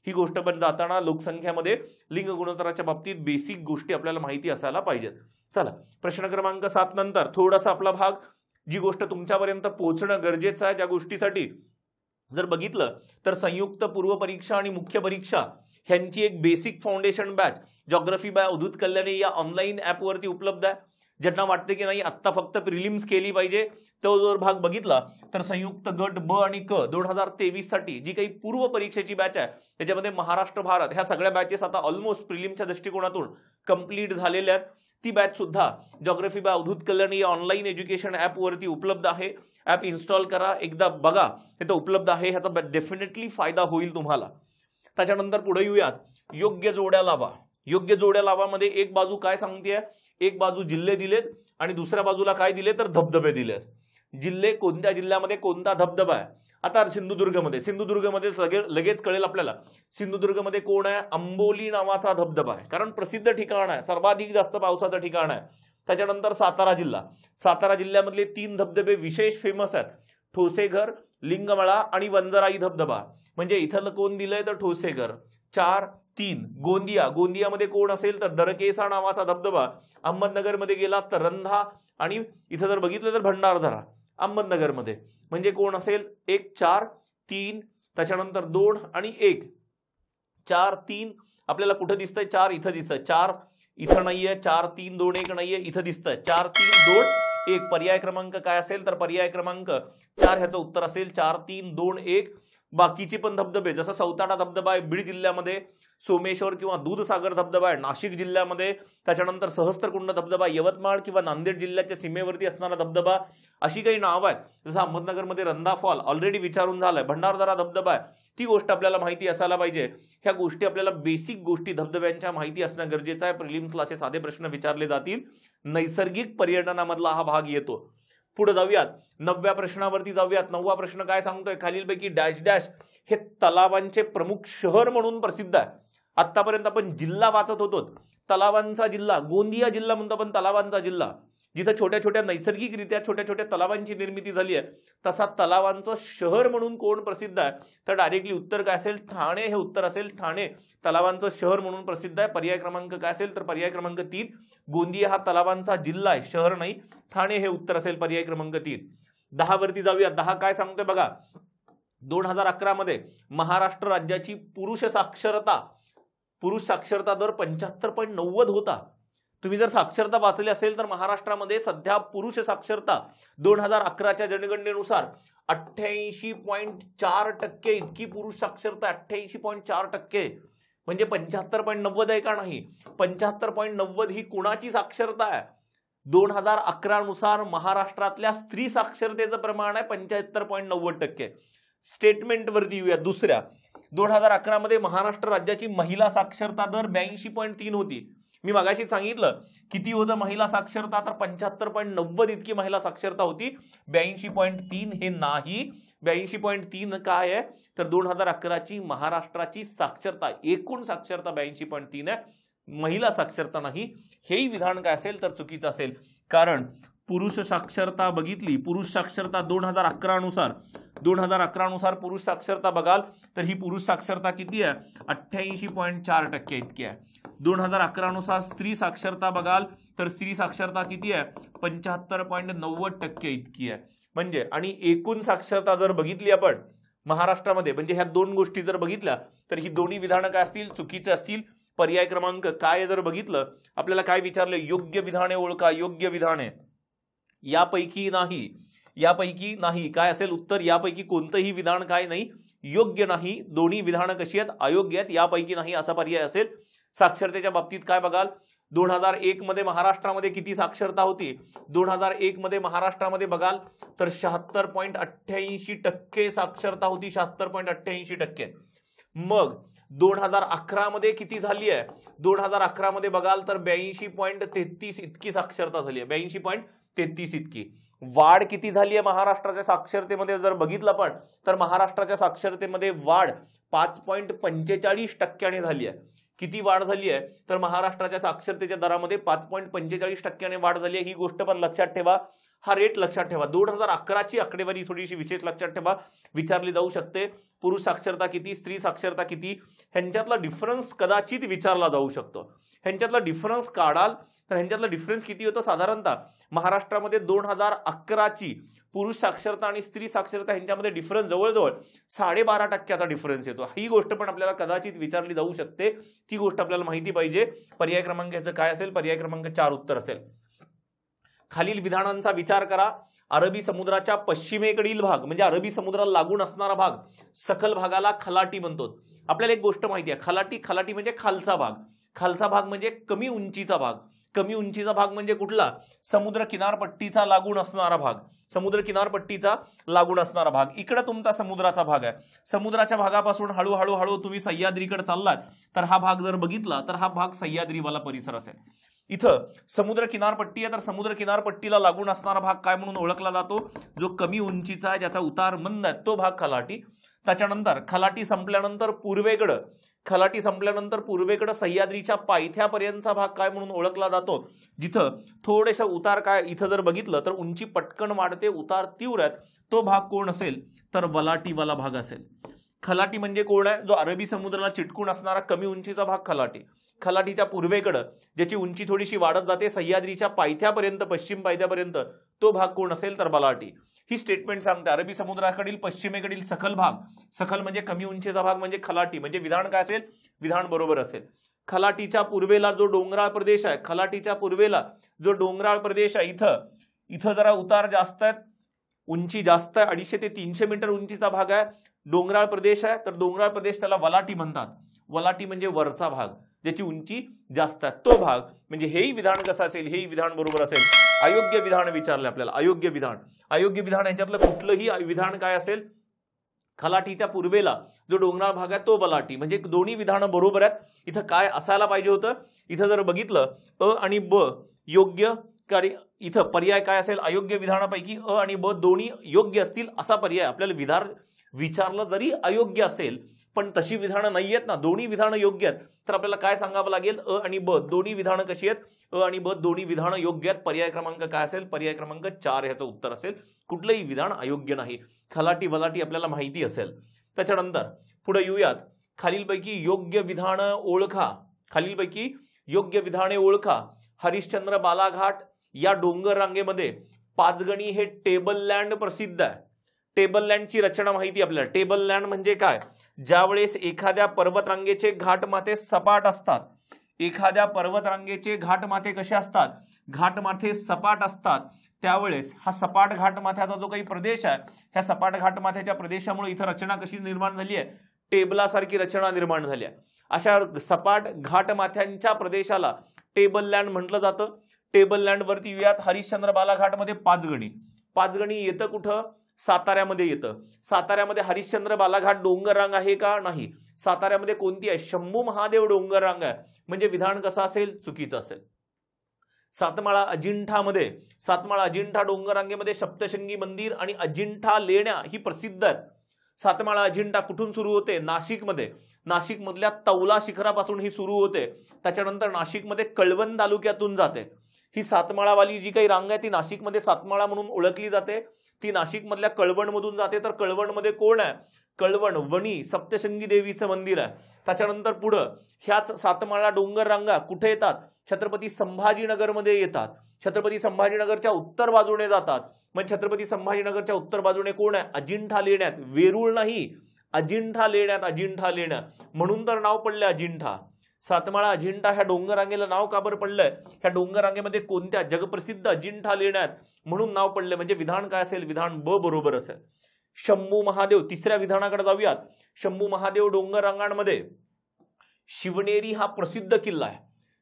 ही गोष्ट पण जाताना लोकसंख्यामध्ये लिंग गुणोत्तराच्या बाबतीत बेसिक गोष्टी आपल्याला माहिती असायला पाहिजेत. चला, प्रश्न क्रमांक 7 नंतर थोडासा आपला भाग, जी गोष्ट तुमच्यापर्यंत पोहोचणं गरजेचं आहे, ज्या गोष्टीसाठी जर बघितलं तर संयुक्त पूर्व परीक्षा आणि मुख्य परीक्षा ह्यांची एक basic foundation batch geography by Avadhoot Kalyani या ऑनलाईन ॲपवरती उपलब्ध आहे. ज्यांना वाटते की नाही आत्ता फक्त प्रिलिम्स केली पाहिजे, तो जर भाग बघितला तर संयुक्त गट ब आणि क 2023 साठी जी काही पूर्व परीक्षेची बॅच आहे त्याच्यामध्ये महाराष्ट्र भारत ह्या सगळ्या बॅचेस आता ऑलमोस्ट प्रिलिम्सच्या दृष्टिकोनातून कंप्लीट झालेल्या आहेत. ती बॅच सुद्धा जॉग्राफी बाय अवधूत कल्याणी या ऑनलाईन एज्युकेशन ॲपवरती उपलब्ध आहे. ॲप इन्स्टॉल करा, एकदा बघा, तिथं उपलब्ध आहे. ह्याचा डेफिनेटली फायदा होईल तुम्हाला. त्याच्यानंतर पुढे येऊयात, योग्य जोड्या लावा. योग्य जोड्या लावामध्ये एक बाजू काय सांगतेय? एक बाजू जिल्हे दिलेत आणि दुसऱ्या बाजूला काय दिले? तर धबधबे दिलेत. जिल्हे, कोणत्या जिल्ह्यामध्ये कोणता धबधबा आहे? आता सिंधुदुर्गमध्ये लगेच कळेल आपल्याला. सिंधुदुर्गमध्ये कोण आहे? अंबोली नावाचा धबधबा आहे, कारण प्रसिद्ध ठिकाण आहे, सर्वाधिक जास्त पावसाचं ठिकाण आहे. त्याच्यानंतर सातारा जिल्ह्यामधले 3 धबधबे विशेष फेमस आहेत: ठोसेघर, लिंगमळा आणि वंजराई धबधबा. म्हणजे इथलं कोण दिलंय? तर ठोसेघर. 4, 3 गोंदियामध्ये कोण असेल? तर दरकेसा नावाचा धबधबा. अहमदनगरमध्ये गेला तर रंधा, आणि इथं जर बघितलं तर भंडारदरा अहमदनगरमध्ये. म्हणजे कोण असेल? 1, 4, 3, त्याच्यानंतर 2 आणि 1. 4, 3 आपल्याला कुठं दिसतंय? 4 इथं दिसतंय. 4 इथं नाहीये. 4, 3, 2, 1 नाहीये, इथं दिसतंय. 4, 3, 2, 1. पर्याय क्रमांक काय असेल? तर पर्याय क्रमांक 4 ह्याचं उत्तर असेल. 4, 3, 2, 1. बाकीचे पण धबधबे, जसं सौताडा धबधबा आहे बीड जिल्ह्यामध्ये, सोमेश्वर किंवा दूधसागर धबधबा आहे नाशिक जिल्ह्यामध्ये, त्याच्यानंतर सहस्त्रकुंड धबधबा यवतमाळ किंवा नांदेड जिल्ह्याच्या सीमेवरती असणारा धबधबा, अशी काही नावं आहेत. जसं अहमदनगरमध्ये रंधा फॉल ऑलरेडी विचारून झालाय, भंडारदरा धबधबा आहे, ती गोष्ट आपल्याला माहिती असायला पाहिजे. ह्या गोष्टी आपल्याला बेसिक गोष्टी धबधब्यांच्या माहिती असणं गरजेचं आहे. प्रिलिम्सला असे साधे प्रश्न विचारले जातील. नैसर्गिक पर्यटनामधला हा भाग येतो. पुढे जाऊयात 9व्या प्रश्नावरती जाऊयात. 9वा प्रश्न काय सांगतोय, खालीलपैकी डॅश डॅश हे तलावांचे प्रमुख शहर म्हणून प्रसिद्ध आहे. आतापर्यंत आपण जिल्हा वाचत होतो, तलावांचा जिल्हा, गोंदिया जिल्हा म्हणतो आपण तलावांचा जिल्हा, जिथे छोट्या छोट्या नैसर्गिकरित्या छोट्या छोट्या तलावांची निर्मिती झाली आहे. तसा तलावांचं शहर म्हणून कोण प्रसिद्ध आहे, तर डायरेक्टली उत्तर काय असेल, ठाणे हे उत्तर असेल. ठाणे तलावांचं शहर म्हणून प्रसिद्ध आहे. पर्याय क्रमांक काय असेल, तर पर्याय क्रमांक 3. गोंदिया हा तलावांचा जिल्हा आहे, शहर नाही. ठाणे हे उत्तर असेल, पर्याय क्रमांक 3. 10 वरती जाऊया. 10 काय सांगतोय बघा, 2011 मध्ये महाराष्ट्र राज्याची पुरुष साक्षरता दर 75.90 होता. तुम्ही जर साक्षरता वाचली असेल तर महाराष्ट्रामध्ये सध्या पुरुष साक्षरता 2011च्या जनगणनेनुसार 88.4% इतकी पुरुष साक्षरता, 88.4%, म्हणजे 75.90 आहे का नाही. 75.90 ही कुणाची साक्षरता आहे, 2011 नुसार महाराष्ट्रातल्या स्त्री साक्षरतेचं प्रमाण आहे 75.90%. स्टेटमेंट वरती येऊया. दुसऱ्या, 2011 मध्ये महाराष्ट्र राज्याची महिला साक्षरता दर 82.3 होती. मी मगाशी सांगितलं किती होतं महिला साक्षरता, तर 75.90 इतकी महिला साक्षरता होती. 82.3 हे नाही. 82.3 काय आहे, तर 2011ची महाराष्ट्राची साक्षरता, एकूण साक्षरता 82.3 आहे, महिला साक्षरता नाही. हेही विधान काय असेल, तर चुकीचं असेल. कारण पुरुष साक्षरता बघितली, पुरुष साक्षरता 2011 नुसार पुरुष साक्षरता बघाल तर ही पुरुष साक्षरता किती आहे, 88.4% इतकी आहे. 2011 नुसार स्त्री साक्षरता बघाल तर स्त्री साक्षरता किती आहे, 75.90% इतकी आहे. म्हणजे आणि एकूण साक्षरता जर बघितली आपण महाराष्ट्रामध्ये, म्हणजे ह्या दोन गोष्टी जर बघितल्या तर ही दोन्ही विधानं काय असतील, चुकीचे असतील. पर्याय क्रमांक काय जर बघितलं, आपल्याला काय विचारलं, योग्य विधाने ओळखा. योग्य विधाने यापैकी नाही काय असेल उत्तर, यापैकी कोणतंही विधान काय नाही, योग्य नाही. दोन्ही विधानं कशी आहेत, अयोग्य आहेत. यापैकी नाही असा पर्याय असेल. साक्षरतेच्या बाबतीत काय बघाल, 2001 मध्ये महाराष्ट्रामध्ये किती साक्षरता होती, 2001 मध्ये महाराष्ट्रामध्ये बघाल तर 76.88% साक्षरता होती, 76.88%. मग 2011 मध्ये किती झाली आहे, 2011 मध्ये बघाल तर 82.33 इतकी साक्षरता झाली आहे, 82.33 इतकी. वाढ किती झाली आहे महाराष्ट्राच्या साक्षरतेमध्ये जर बघितलं आपण तर महाराष्ट्राच्या साक्षरतेमध्ये वाढ 5.45% झाली आहे. किती वाढ झाली आहे, तर महाराष्ट्राच्या साक्षरतेच्या दरामध्ये 5.45% वाढ झाली आहे. ही गोष्ट पण लक्षात ठेवा, हा रेट लक्षात ठेवा. 2011ची आकडेवारी थोडीशी विशेष लक्षात ठेवा, विचारली जाऊ शकते. पुरुष साक्षरता किती, स्त्री साक्षरता किती, ह्यांच्यातला डिफरन्स कदाचित विचारला जाऊ शकतो. ह्यांच्यातला डिफरन्स काढाल तर ह्यांच्यातला डिफरन्स किती होतो, साधारणतः महाराष्ट्रामध्ये 2011ची पुरुष साक्षरता आणि स्त्री साक्षरता ह्यांच्यामध्ये डिफरन्स जवळजवळ 12.5% डिफरन्स येतो. ही गोष्ट पण आपल्याला कदाचित विचारली जाऊ शकते, ती गोष्ट आपल्याला माहिती पाहिजे. पर्याय क्रमांक याचं काय असेल, पर्याय क्रमांक 4 उत्तर असेल. खालील विधानांचा विचार करा. अरबी समुद्राच्या पश्चिमेकडील भाग म्हणजे अरबी समुद्राला लागून असणारा भाग, सखल भागाला खलाटी म्हणतो. आपल्याला एक गोष्ट माहिती आहे, खलाटी म्हणजे खालचा भाग. खालचा भाग म्हणजे कमी उंचीचा भाग. कमी उंचीचा भाग म्हणजे कुठला, समुद्र किनारपट्टीचा लागून असणारा भाग. समुद्र किनारपट्टीचा लागून असणारा भाग. इकडे तुमचा समुद्राचा भाग आहे. समुद्राच्या भागापासून हळूहळू तुम्ही सह्याद्रीकडे चाललात तर हा भाग जर बघितला तर हा भाग सह्याद्रीवाला परिसर असेल. इथं समुद्र किनारपट्टी आहे तर समुद्र किनारपट्टीला लागून असणारा भाग काय म्हणून ओळखला जातो, जो कमी उंचीचा आहे, ज्याचा उतार मंद आहे, तो भाग खलाटी. त्याच्यानंतर खलाटी संपल्यानंतर पूर्वेकडे सह्याद्रीच्या पायथ्यापर्यंतचा भाग काय म्हणून ओळखला जातो, जिथं थोडेसा उतार काय, इथं जर बघितलं तर उंची पटकन वाढते, उतार तीव्र आहेत, तो भाग कोण असेल, तर वलाटीवाला भाग असेल. खलाटी म्हणजे कोण आहे, जो अरबी समुद्राला चिटकून असणारा कमी उंचीचा भाग खलाटी. खलाटीच्या पूर्वेकडं ज्याची उंची थोडीशी वाढत जाते सह्याद्रीच्या पायथ्यापर्यंत, पश्चिम पायथ्यापर्यंत, तो भाग कोण असेल, तर वलाटी. ही स्टेटमेंट सांगते अरबी समुद्राकडील पश्चिमेकडील सखल भाग, सखल म्हणजे कमी उंचीचा भाग म्हणजे खलाटी. म्हणजे विधान काय असेल, विधान बरोबर असेल. खलाटीच्या पूर्वेला जो डोंगराळ प्रदेश आहे, खलाटीच्या पूर्वेला जो डोंगराळ प्रदेश आहे, इथं जरा उतार जास्त आहेत, उंची जास्त आहे, 250 ते 300 मीटर उंचीचा भाग आहे, डोंगराळ प्रदेश आहे, तर डोंगराळ प्रदेश त्याला वलाटी म्हणतात. वलाटी म्हणजे वरचा भाग, ज्याची उंची जास्त आहे, तो भाग. म्हणजे हेही विधान कसं असेल, हेही विधान बरोबर असेल. अयोग्य विधान विचारले आपल्याला, अयोग्य विधान याच्यातलं कुठलंही विधान काय असेल, खलाटीच्या पूर्वेला जो डोंगराळ भाग आहे तो वलाटी. म्हणजे दोन्ही विधानं बरोबर आहेत. इथं काय असायला पाहिजे होतं, इथं जर बघितलं अ आणि ब योग्य, इथं पर्याय काय असेल, अयोग्य विधानापैकी अ आणि ब दोन्ही योग्य असतील असा पर्याय. आपल्याला विधान विचारलं जरी अयोग्य असेल पण तशी विधानं नाही आहेत ना, दोन्ही विधानं योग्य आहेत, तर आपल्याला काय सांगावं लागेल, अ आणि ब दोन्ही विधानं कशी आहेत, अ आणि ब दोन्ही विधानं योग्य आहेत. पर्याय क्रमांक काय असेल, पर्याय क्रमांक 4 ह्याचं उत्तर असेल. कुठलंही विधान अयोग्य नाही. खलाटी वलाटी आपल्याला माहिती असेल. त्याच्यानंतर पुढे येऊयात. खालीलपैकी योग्य विधान ओळखा. खालीलपैकी योग्य विधाने ओळखा. हरिश्चंद्र बालाघाट या डोंगर रांगेमध्ये पाचगणी हे टेबल लँड प्रसिद्ध आहे. टेबल लँडची रचना माहिती आपल्याला. टेबल लँड म्हणजे काय, ज्यावेळेस एखाद्या पर्वतरांगेचे घाटमाथे सपाट असतात, एखाद्या पर्वतरांगेचे घाटमाथे कसे असतात, घाटमाथे सपाट असतात, त्यावेळेस हा सपाट घाटमाथ्याचा जो काही प्रदेश आहे, ह्या सपाट घाटमाथ्याच्या प्रदेशामुळे इथं रचना कशी निर्माण झाली आहे, टेबलासारखी रचना निर्माण झाली आहे. अशा सपाट घाटमाथ्यांच्या प्रदेशाला टेबल लँड म्हटलं जातं. टेबल लँड वरती येऊयात. हरिश्चंद्र बालाघाटमध्ये पाचगणी. पाचगणी येतं कुठं, साताऱ्यामध्ये येतं. साताऱ्यामध्ये हरिश्चंद्र बालाघाट डोंगर रांग आहे का, नाही. साताऱ्यामध्ये कोणती आहे, शंभू महादेव डोंगर रांग आहे. म्हणजे विधान कसं असेल, चुकीचं असेल. सातमाळा अजिंठामध्ये, सातमाळा अजिंठा डोंगर रांगेमध्ये सप्तशृंगी मंदिर आणि अजिंठा लेण्या ही प्रसिद्ध आहेत. सातमाळा अजिंठा कुठून सुरू होते, नाशिकमध्ये. नाशिक मधल्या तौला शिखरापासून ही सुरू होते. त्याच्यानंतर नाशिकमध्ये कळवण तालुक्यातून जाते. ही सातमाळावाली जी काही रांग आहे ती नाशिकमध्ये सातमाळा म्हणून ओळखली जाते. ती नाशिक मधल्या कळवण मधून जाते. तर कळवण मध्ये कोण आहे, कळवण वणी सप्तशृंगी देवीचं मंदिर आहे. त्याच्यानंतर पुढं ह्याच सातमाळा डोंगर रांगा कुठे येतात, छत्रपती संभाजीनगरमध्ये येतात. छत्रपती संभाजीनगरच्या उत्तर बाजूने जातात. मग छत्रपती संभाजीनगरच्या उत्तर बाजूने कोण आहे, अजिंठा लेण्यात. वेरूळ नाही, अजिंठा लेण्यात. अजिंठा लेण्या म्हणून तर नाव पडलं अजिंठा. सातमाळा अजिंठा ह्या डोंगर रांगेला नाव का बरं पडलंय, ह्या डोंगर रांगेमध्ये कोणत्या, जगप्रसिद्ध अजिंठा लेण्यात म्हणून नाव पडले. म्हणजे विधान काय असेल, विधान ब बरोबर असेल. शंभू महादेव, तिसऱ्या विधानाकडे जाऊयात. शंभू महादेव डोंगर रांगांमध्ये शिवनेरी हा प्रसिद्ध किल्ला आहे.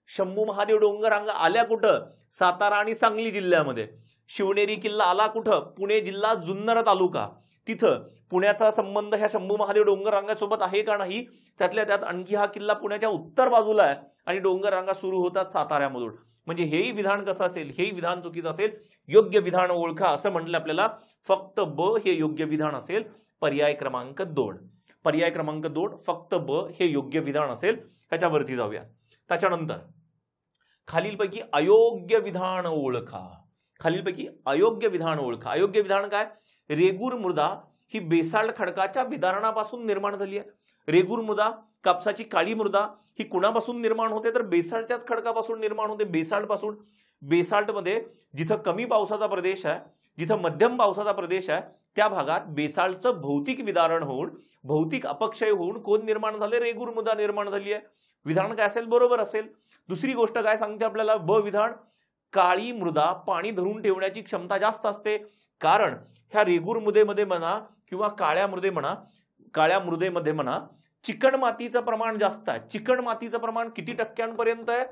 शंभू महादेव डोंगर रांगा आल्या कुठं, सातारा आणि सांगली जिल्ह्यामध्ये. शिवनेरी किल्ला आला कुठं, पुणे जिल्हा जुन्नर तालुका. तिथं पुण्याचा संबंध ह्या शंभू महादेव डोंगर रांगासोबत आहे का, नाही. त्यातल्या त्यात आणखी हा किल्ला पुण्याच्या उत्तर बाजूला आहे आणि डोंगर रांगा सुरू होतात साताऱ्यामधून. म्हणजे हेही विधान कसं असेल, हेही विधान चुकीचं असेल. योग्य विधान ओळखा असं म्हटलं आपल्याला. फक्त ब हे योग्य विधान असेल. पर्याय क्रमांक 2. पर्याय क्रमांक 2 फक्त ब हे योग्य विधान असेल. त्याच्यावरती जाऊया. त्याच्यानंतर खालीलपैकी अयोग्य विधान ओळखा. खालीलपैकी अयोग्य विधान ओळखा. अयोग्य विधान काय, रेगूर मृदा ही बेसाल्ट खडकाच्या विदारणापासून निर्माण झाली आहे. रेगूर मृदा, कापसाची काळी मृदा ही कुणापासून निर्माण होते, तर बेसाल्टच्याच खडकापासून निर्माण होते, बेसाल्ट पासून. बेसाल्टमध्ये जिथं कमी पावसाचा प्रदेश आहे, जिथं मध्यम पावसाचा प्रदेश आहे, त्या भागात बेसाल्टचं भौतिक विदारण होऊन, भौतिक अपक्षय होऊन कोण निर्माण झाले, रेगूर मृदा निर्माण झाली आहे. विधान काय असेल, बरोबर असेल. दुसरी गोष्ट काय सांगते आपल्याला ब विधान, काळी मृदा पाणी धरून ठेवण्याची क्षमता जास्त असते. कारण ह्या रेगूर मृदेमध्ये म्हणा किंवा काळ्या मृदेमध्ये म्हणा चिकण मातीचं प्रमाण जास्त आहे. चिकण मातीचं प्रमाण किती टक्क्यांपर्यंत आहे,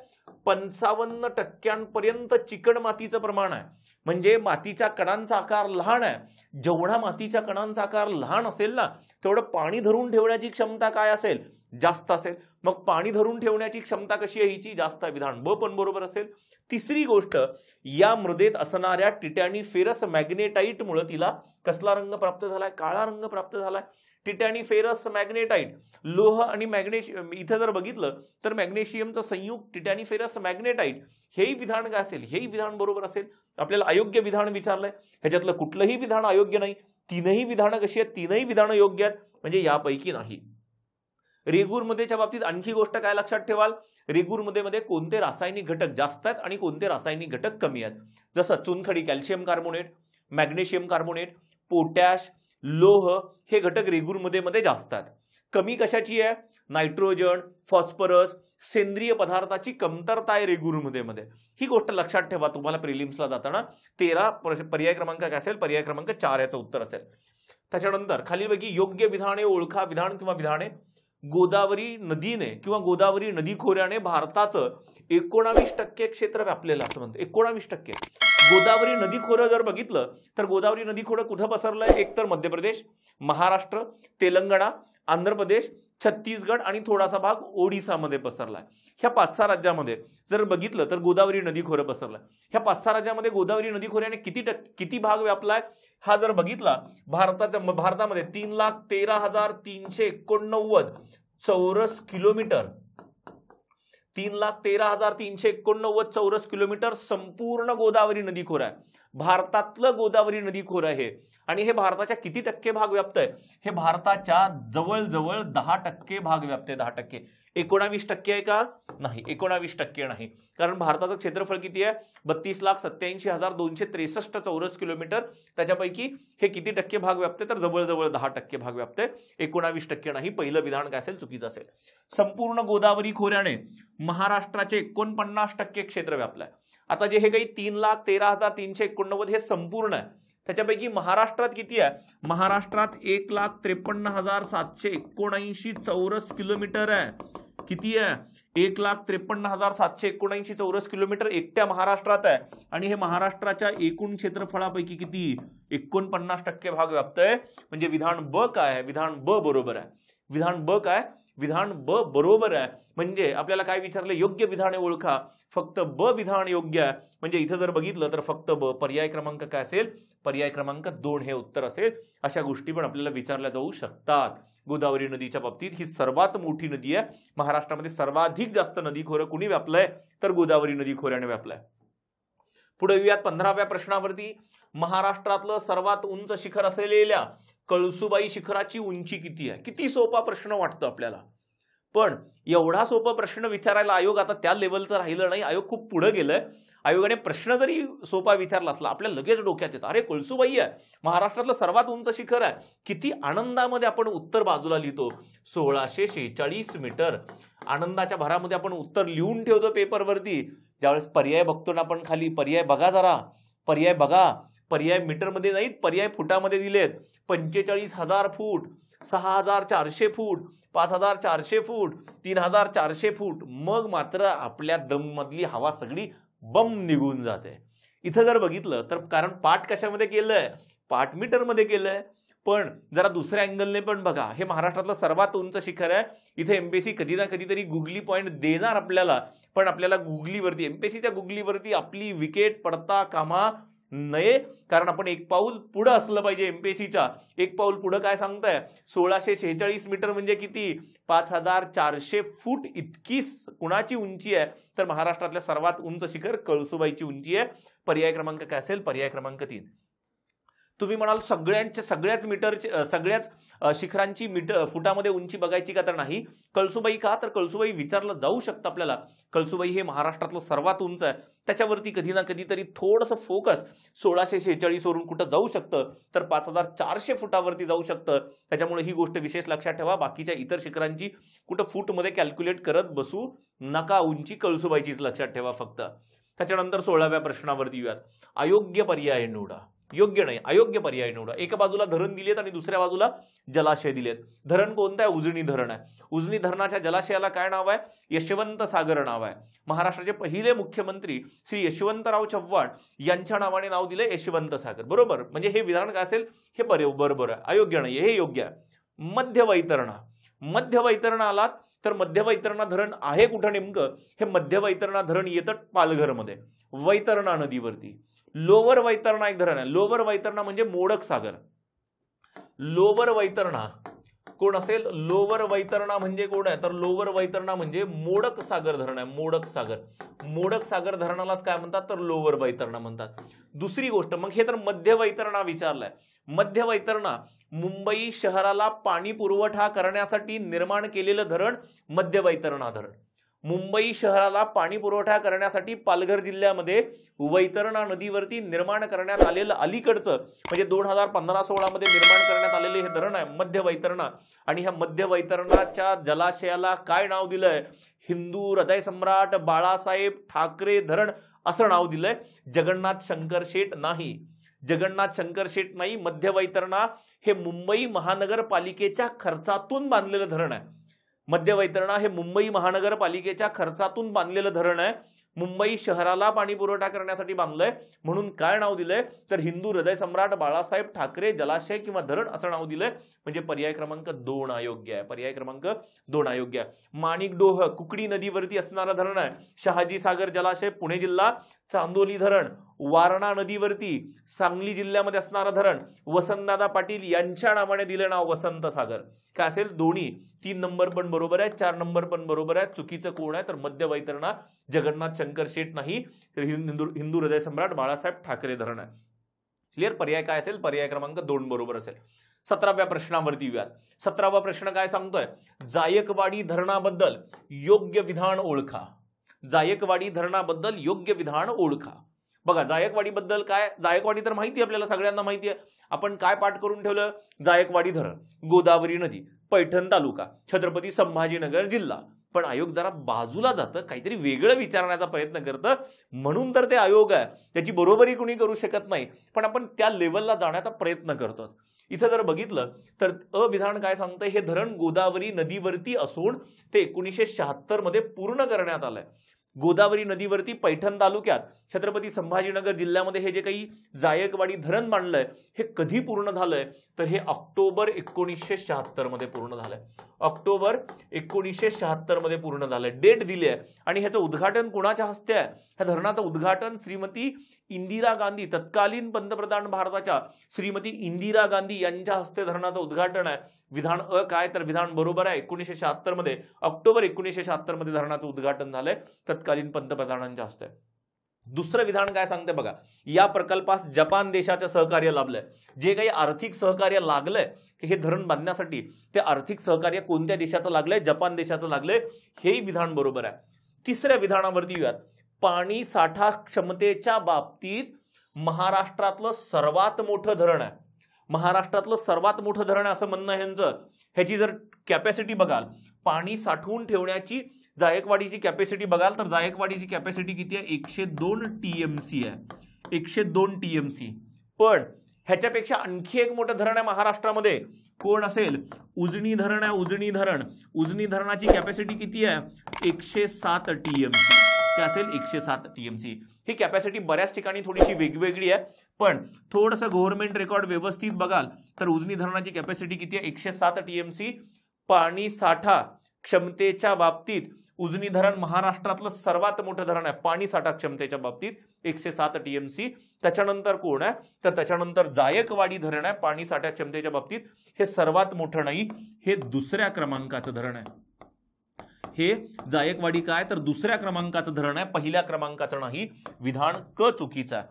55% चिकण मातीचं प्रमाण आहे. म्हणजे मातीच्या कणांचा आकार लहान आहे. जेवढा मातीच्या कणांचा आकार लहान असेल ना, तेवढं पाणी धरून ठेवण्याची क्षमता काय असेल, जास्त असेल. मग पाणी धरून ठेवण्याची क्षमता कशी आहे, हिची जास्त आहे. विधान ब पण बरोबर असेल. तिसरी गोष्ट, या मृदेत असणाऱ्या टिटॅनी फेरस मॅग्नेटाइट मुळे तिला कसला रंग प्राप्त झालाय, काळा रंग प्राप्त झालाय. टिटॅनी फेरस मॅग्नेटाइट, लोह आणि मॅग्नेशियम. इथे जर बघितलं तर मॅग्नेशियमचं संयुक्त टिटॅनी फेरस मॅग्नेटाइट. हेही विधान काय असेल, हेही विधान बरोबर असेल. आपल्याला अयोग्य विधान विचारलंय, ह्याच्यातलं कुठलंही विधान अयोग्य नाही. तीनही विधानं कशी आहेत, तीनही विधानं योग्य आहेत. म्हणजे यापैकी नाही. रेगूर मृदेच्या बाबतीत आणखी गोष्ट काय लक्षात ठेवाल, रेगूर मृदेमध्ये कोणते रासायनिक घटक जास्त आहेत आणि कोणते रासायनिक घटक कमी आहेत. जसं चुनखडी calcium carbonate, magnesium carbonate, potash, लोह हे घटक रेगूर मृदेमध्ये जास्त आहेत. कमी कशाची आहे, नायट्रोजन, फॉस्फरस, सेंद्रिय पदार्थाची कमतरता आहे रेगूर मृदेमध्ये. ही गोष्ट लक्षात ठेवा तुम्हाला प्रिलिम्सला जाताना. 13 पर्याय क्रमांक काय असेल, पर्याय क्रमांक 4 याचं उत्तर असेल. त्याच्यानंतर खालीलपैकी योग्य विधाने ओळखा. विधान किंवा विधाने, गोदावरी नदीने किंवा गोदावरी नदी खोऱ्याने भारताचं 19% क्षेत्र व्यापलेलं असं म्हणतो. 19%. गोदावरी नदी खोरं जर बघितलं तर गोदावरी नदी खोरं कुठं पसरलंय, एक तर मध्य प्रदेश, महाराष्ट्र, तेलंगणा, आंध्र प्रदेश, छत्तीसगड आणि थोडासा भाग ओडिसामध्ये पसरलाय. ह्या 5-6 राज्यामध्ये जर बघितलं तर गोदावरी नदी खोरं पसरलाय. ह्या 5-6 राज्यामध्ये गोदावरी नदी खोऱ्याने किती भाग व्यापलाय हा जर बघितला, भारतामध्ये 3,13,389 चौरस किलोमीटर, 3,13,389 चौरस किलोमीटर संपूर्ण गोदावरी नदी खोरं आहे. भारतातलं गोदावरी नदी खोरं आहे. आणि हे भारताच्या किती टक्के भाग व्यापतंय? हे भारताच्या जवळजवळ 10% भाग व्यापते. 10%. 19% आहे का? नाही, 19% नाही. कारण भारताचं क्षेत्रफळ किती आहे? 32,87,263 चौरस किलोमीटर. त्याच्यापैकी हे किती टक्के भाग व्यापते? तर जवळजवळ 10% भाग व्यापते. 19% नाही. पहिलं विधान काय असेल? चुकीचं असेल. संपूर्ण गोदावरी खोऱ्याने महाराष्ट्राचे 49% क्षेत्र व्यापलंय. आता जे हे काही 3,13,389 हे संपूर्ण आहे, त्याच्यापैकी महाराष्ट्रात किती आहे? महाराष्ट्रात 1,53,779 चौरस किलोमीटर आहे. किती आहे? 1,53,779 चौरस किलोमीटर एकट्या महाराष्ट्रात आहे. आणि हे महाराष्ट्राच्या एकूण क्षेत्रफळापैकी किती? 49% भाग व्यापतंय. म्हणजे विधान ब काय आहे? विधान ब बरोबर आहे. विधान ब काय? विधान ब बरोबर आहे. म्हणजे आपल्याला काय विचारलं? योग्य विधाने ओळखा. फक्त ब विधान योग्य आहे. म्हणजे इथं जर बघितलं तर फक्त ब. पर्याय क्रमांक काय असेल? पर्याय क्रमांक 2 हे उत्तर असेल. अशा गोष्टी पण आपल्याला विचारल्या जाऊ शकतात. गोदावरी नदीच्या बाबतीत ही सर्वात मोठी नदी आहे. महाराष्ट्रामध्ये सर्वाधिक जास्त नदी खोरं कुणी व्यापलंय? तर गोदावरी नदी खोऱ्याने व्यापलंय. पुढे येऊयात 15व्या प्रश्नावरती. महाराष्ट्रातलं सर्वात उंच शिखर असलेल्या कळसुबाई शिखराची उंची किती आहे? किती सोपा प्रश्न वाटतो आपल्याला, पण एवढा सोपा प्रश्न विचारायला आयोग आता त्या लेवलचं राहिलं नाही. आयोग खूप पुढे गेलंय. आयोगाने प्रश्न जरी सोपा विचारला असला, आपल्या लगेच डोक्यात येतं अरे कळसुबाई आहे, महाराष्ट्रातलं सर्वात उंच शिखर आहे. किती आनंदामध्ये आपण उत्तर बाजूला लिहितो, 1646 मीटर. आनंदाच्या भरामध्ये आपण उत्तर लिहून ठेवतो पेपरवरती. ज्यावेळेस पर्याय बघतो ना आपण खाली, पर्याय बघा जरा, पर्याय बघा. पर्याय मीटरमध्ये नाहीत, पर्याय फुटामध्ये दिलेत. 45,000 फूट, 6,400 फूट, 5,400 फूट, 3,400 फूट. मग मात्र आपल्या दम मधली हवा सगळी बम निघून जाते. इथं जर बघितलं तर, कारण पाठ कशामध्ये केलंय? पाठ मीटर मध्ये केलंय. पण जरा दुसऱ्या अँगलने पण बघा, हे महाराष्ट्रातलं सर्वात उंच शिखर आहे. इथे एमपीएससी कधी ना कधीतरी गुगली पॉइंट देणार आपल्याला, पण आपल्याला गुगलीवरती, एमपीएससीच्या गुगलीवरती आपली विकेट पडता कामा नये. कारण आपण एक पाऊल पुढे असलं पाहिजे. एमपीएससीच्या एक पाऊल पुढे काय सांगताय? 1646 मीटर म्हणजे किती? 5,400 फूट इतकी कुणाची उंची आहे? तर महाराष्ट्रातल्या सर्वात उंच शिखर कळसुबाईची उंची आहे. पर्याय क्रमांक काय असेल? पर्याय क्रमांक 3. तुम्ही म्हणाल सगळ्याच शिखरांची फुटामध्ये उंची बघायची का? तर नाही. कळसुबाई का? तर कळसुबाई विचारलं जाऊ शकतं आपल्याला. कळसुबाई हे महाराष्ट्रातलं सर्वात उंच आहे. त्याच्यावरती कधी ना कधीतरी थोडंसं फोकस 1646 वरून कुठं जाऊ शकतं, तर 5,400 फुटावरती जाऊ शकतं. त्याच्यामुळे ही गोष्ट विशेष लक्षात ठेवा. बाकीच्या इतर शिखरांची कुठं फूटमध्ये कॅल्क्युलेट करत बसू नका. उंची कळसुबाईचीच लक्षात ठेवा फक्त. त्याच्यानंतर 16व्या प्रश्नावरती येऊयात. अयोग्य पर्याय निवडा. योग्य नाही, अयोग्य पर्याय निवडा. एका बाजूला धरण दिलेत आणि दुसऱ्या बाजूला जलाशय दिलेत. धरण कोणतं आहे? उजनी धरण आहे. उजनी धरणाच्या जलाशयाला काय नाव आहे? यशवंत सागर नाव आहे. महाराष्ट्राचे पहिले मुख्यमंत्री श्री यशवंतराव चव्हाण यांच्या नावाने नाव दिले यशवंत सागर. बरोबर. म्हणजे हे विधान काय असेल? हे बरोबर आहे. अयोग्य नाही, हे योग्य आहे. मध्य वैतरणा. मध्य वैतरणा आलात तर मध्य वैतरणा धरण आहे कुठं नेमकं? हे मध्य वैतरणा धरण येतं पालघरमध्ये, वैतरणा नदीवरती. लोवर वैतरणा एक धरण आहे. लोवर वैतरणा म्हणजे मोडक सागर. लोवर वैतरणा कोण असेल? लोवर वैतरणा म्हणजे कोण आहे? तर लोवर वैतरणा म्हणजे मोडक सागर धरण आहे. मोडक सागर. मोडक सागर धरणालाच काय म्हणतात? तर लोवर वैतरणा म्हणतात. दुसरी गोष्ट, मग हे तर मध्य वैतरणा विचारलाय. मध्य वैतरणा मुंबई शहराला पाणी पुरवठा करण्यासाठी निर्माण केलेलं धरण मध्य वैतरणा धरण. मुंबई शहराला पाणी पुरवठा करण्यासाठी पालघर जिल्ह्यामध्ये वैतरणा नदीवरती निर्माण करण्यात आलेलं अलीकडचं म्हणजे 2015-16 मध्ये निर्माण करण्यात आलेले हे धरण आहे मध्य वैतरणा. आणि ह्या मध्य वैतरणाच्या जलाशयाला काय नाव दिलंय? हिंदू हृदय सम्राट बाळासाहेब ठाकरे धरण असं नाव दिलंय. जगन्नाथ शंकर शेठ नाही. जगन्नाथ शंकर शेठ नाही. मध्य वैतरणा हे मुंबई महानगरपालिकेच्या खर्चातून बांधलेलं धरण आहे. मध्य वैतरणा हे मुंबई महानगरपालिकेच्या खर्चातून बांधलेलं धरण आहे. मुंबई शहराला पाणी पुरवठा करण्यासाठी बांधलंय म्हणून काय नाव दिलंय तर हिंदू हृदय सम्राट बाळासाहेब ठाकरे जलाशय किंवा धरण असं नाव दिलंय, म्हणजे पर्याय क्रमांक 2 अयोग्य आहे. पर्याय क्रमांक 2 अयोग्य आहे. माणिकडोह कुकडी नदीवरती असणारा धरण आहे. शहाजी सागर जलाशय पुणे जिल्हा. चांदोली धरण वारणा नदीवरती सांगली जिल्ह्यामध्ये असणारं धरण. वसंतदादा पाटील यांच्या नावाने दिलं नाव वसंत सागर. काय असेल दोन्ही. 3 नंबर पण बरोबर आहे, 4 नंबर पण बरोबर आहे. चुकीचं कोण आहे तर मध्य वैतरणा जगन्नाथ शंकर शेठ नाही, तर हिंदू हृदय सम्राट बाळासाहेब ठाकरे धरण आहे. क्लिअर. पर्याय काय असेल पर्याय क्रमांक 2 बरोबर असेल. 17व्या प्रश्नावरती येऊयात. 17वा प्रश्न काय सांगतोय जायकवाडी धरणाबद्दल योग्य विधान ओळखा. जायकवाडी धरणाबद्दल योग्य विधान ओळखा. बघा जायकवाडी बद्दल काय, जायकवाडी तर माहिती आपल्याला सगळ्यांना माहिती आहे. आपण काय पाठ करून ठेवलं, जायकवाडी धरण, गोदावरी नदी, पैठण तालुका, छत्रपती संभाजीनगर जिल्हा. पण आयोग जरा बाजूला जातं, काहीतरी वेगळं विचारण्याचा प्रयत्न करतं, म्हणून तर ते आयोग आहे. त्याची बरोबरी कुणी करू शकत नाही, पण आपण त्या लेवलला जाण्याचा प्रयत्न करतो. इथं जर बघितलं तर अविधान काय सांगतंय, हे धरण गोदावरी नदीवरती असून ते 1976 मध्ये पूर्ण करण्यात आलंय. गोदावरी नदीवरती पैठण तालुक्यात छत्रपती संभाजीनगर जिल्ह्यामध्ये हे जे काही जायकवाडी धरण बांधलंय हे कधी पूर्ण झालंय तर हे ऑक्टोबर 1976 मध्ये पूर्ण झालंय. ऑक्टोबर 1976 मध्ये पूर्ण झालंय. डेट दिली आहे. आणि ह्याचं उद्घाटन कोणाच्या हस्ते आहे, ह्या धरणाचं उद्घाटन श्रीमती इंदिरा गांधी, तत्कालीन पंतप्रधान भारताच्या श्रीमती इंदिरा गांधी यांच्या हस्ते धरणाचं उद्घाटन आहे. विधान काय तर विधान बरोबर आहे. 1976 मध्ये ऑक्टोबर 1976 मध्ये धरणाचं उद्घाटन झालंय तत्कालीन पंतप्रधानांच्या हस्ते. दुसरं विधान काय सांगते बघा, या प्रकल्पास जपान देशाचं सहकार्य लाभलंय. जे काही आर्थिक सहकार्य लागलंय की हे धरण बांधण्यासाठी, ते आर्थिक सहकार्य कोणत्या देशाचं लागलंय, जपान देशाचं लागलंय. हेही विधान बरोबर आहे. तिसऱ्या विधानावरती येऊयात. पाणी साठा क्षमतेच्या बाबतीत महाराष्ट्रातलं सर्वात मोठं धरण आहे. महाराष्ट्रातलं सर्वात मोठं धरण आहे असं म्हणणं आहे ह्यांचं. ह्याची जर कॅपॅसिटी बघाल, पाणी साठवून ठेवण्याची जायकवाडीची कॅपॅसिटी बघाल तर जायकवाडीची कॅपॅसिटी किती आहे, 102 TMC आहे. 102 TMC. पण ह्याच्यापेक्षा आणखी एक मोठं धरण आहे महाराष्ट्रामध्ये. कोण असेल, उजनी धरण आहे. उजनी धरण, उजनी धरणाची कॅपॅसिटी किती आहे, 107 TMC. काय असेल 107 TMC. ही कॅपॅसिटी बऱ्याच ठिकाणी थोडीशी वेगवेगळी आहे, पण थोडंसं गव्हर्नमेंट रेकॉर्ड व्यवस्थित बघाल तर उजनी धरणाची कॅपॅसिटी किती आहे, 107 TMC. पाणी साठा क्षमतेच्या बाबतीत उजनी धरण महाराष्ट्रातलं सर्वात मोठं धरण आहे. पाणी साठा क्षमतेच्या बाबतीत 107 TMC. त्याच्यानंतर कोण आहे तर त्याच्यानंतर जायकवाडी धरण आहे. पाणी साठा क्षमतेच्या बाबतीत हे सर्वात मोठं नाही, हे दुसऱ्या क्रमांकाचं धरण आहे. हे जायकवाडी काय तर दुसऱ्या क्रमांकाचं धरण आहे, पहिल्या क्रमांकाचं नाही. विधान क चुकीचं आहे.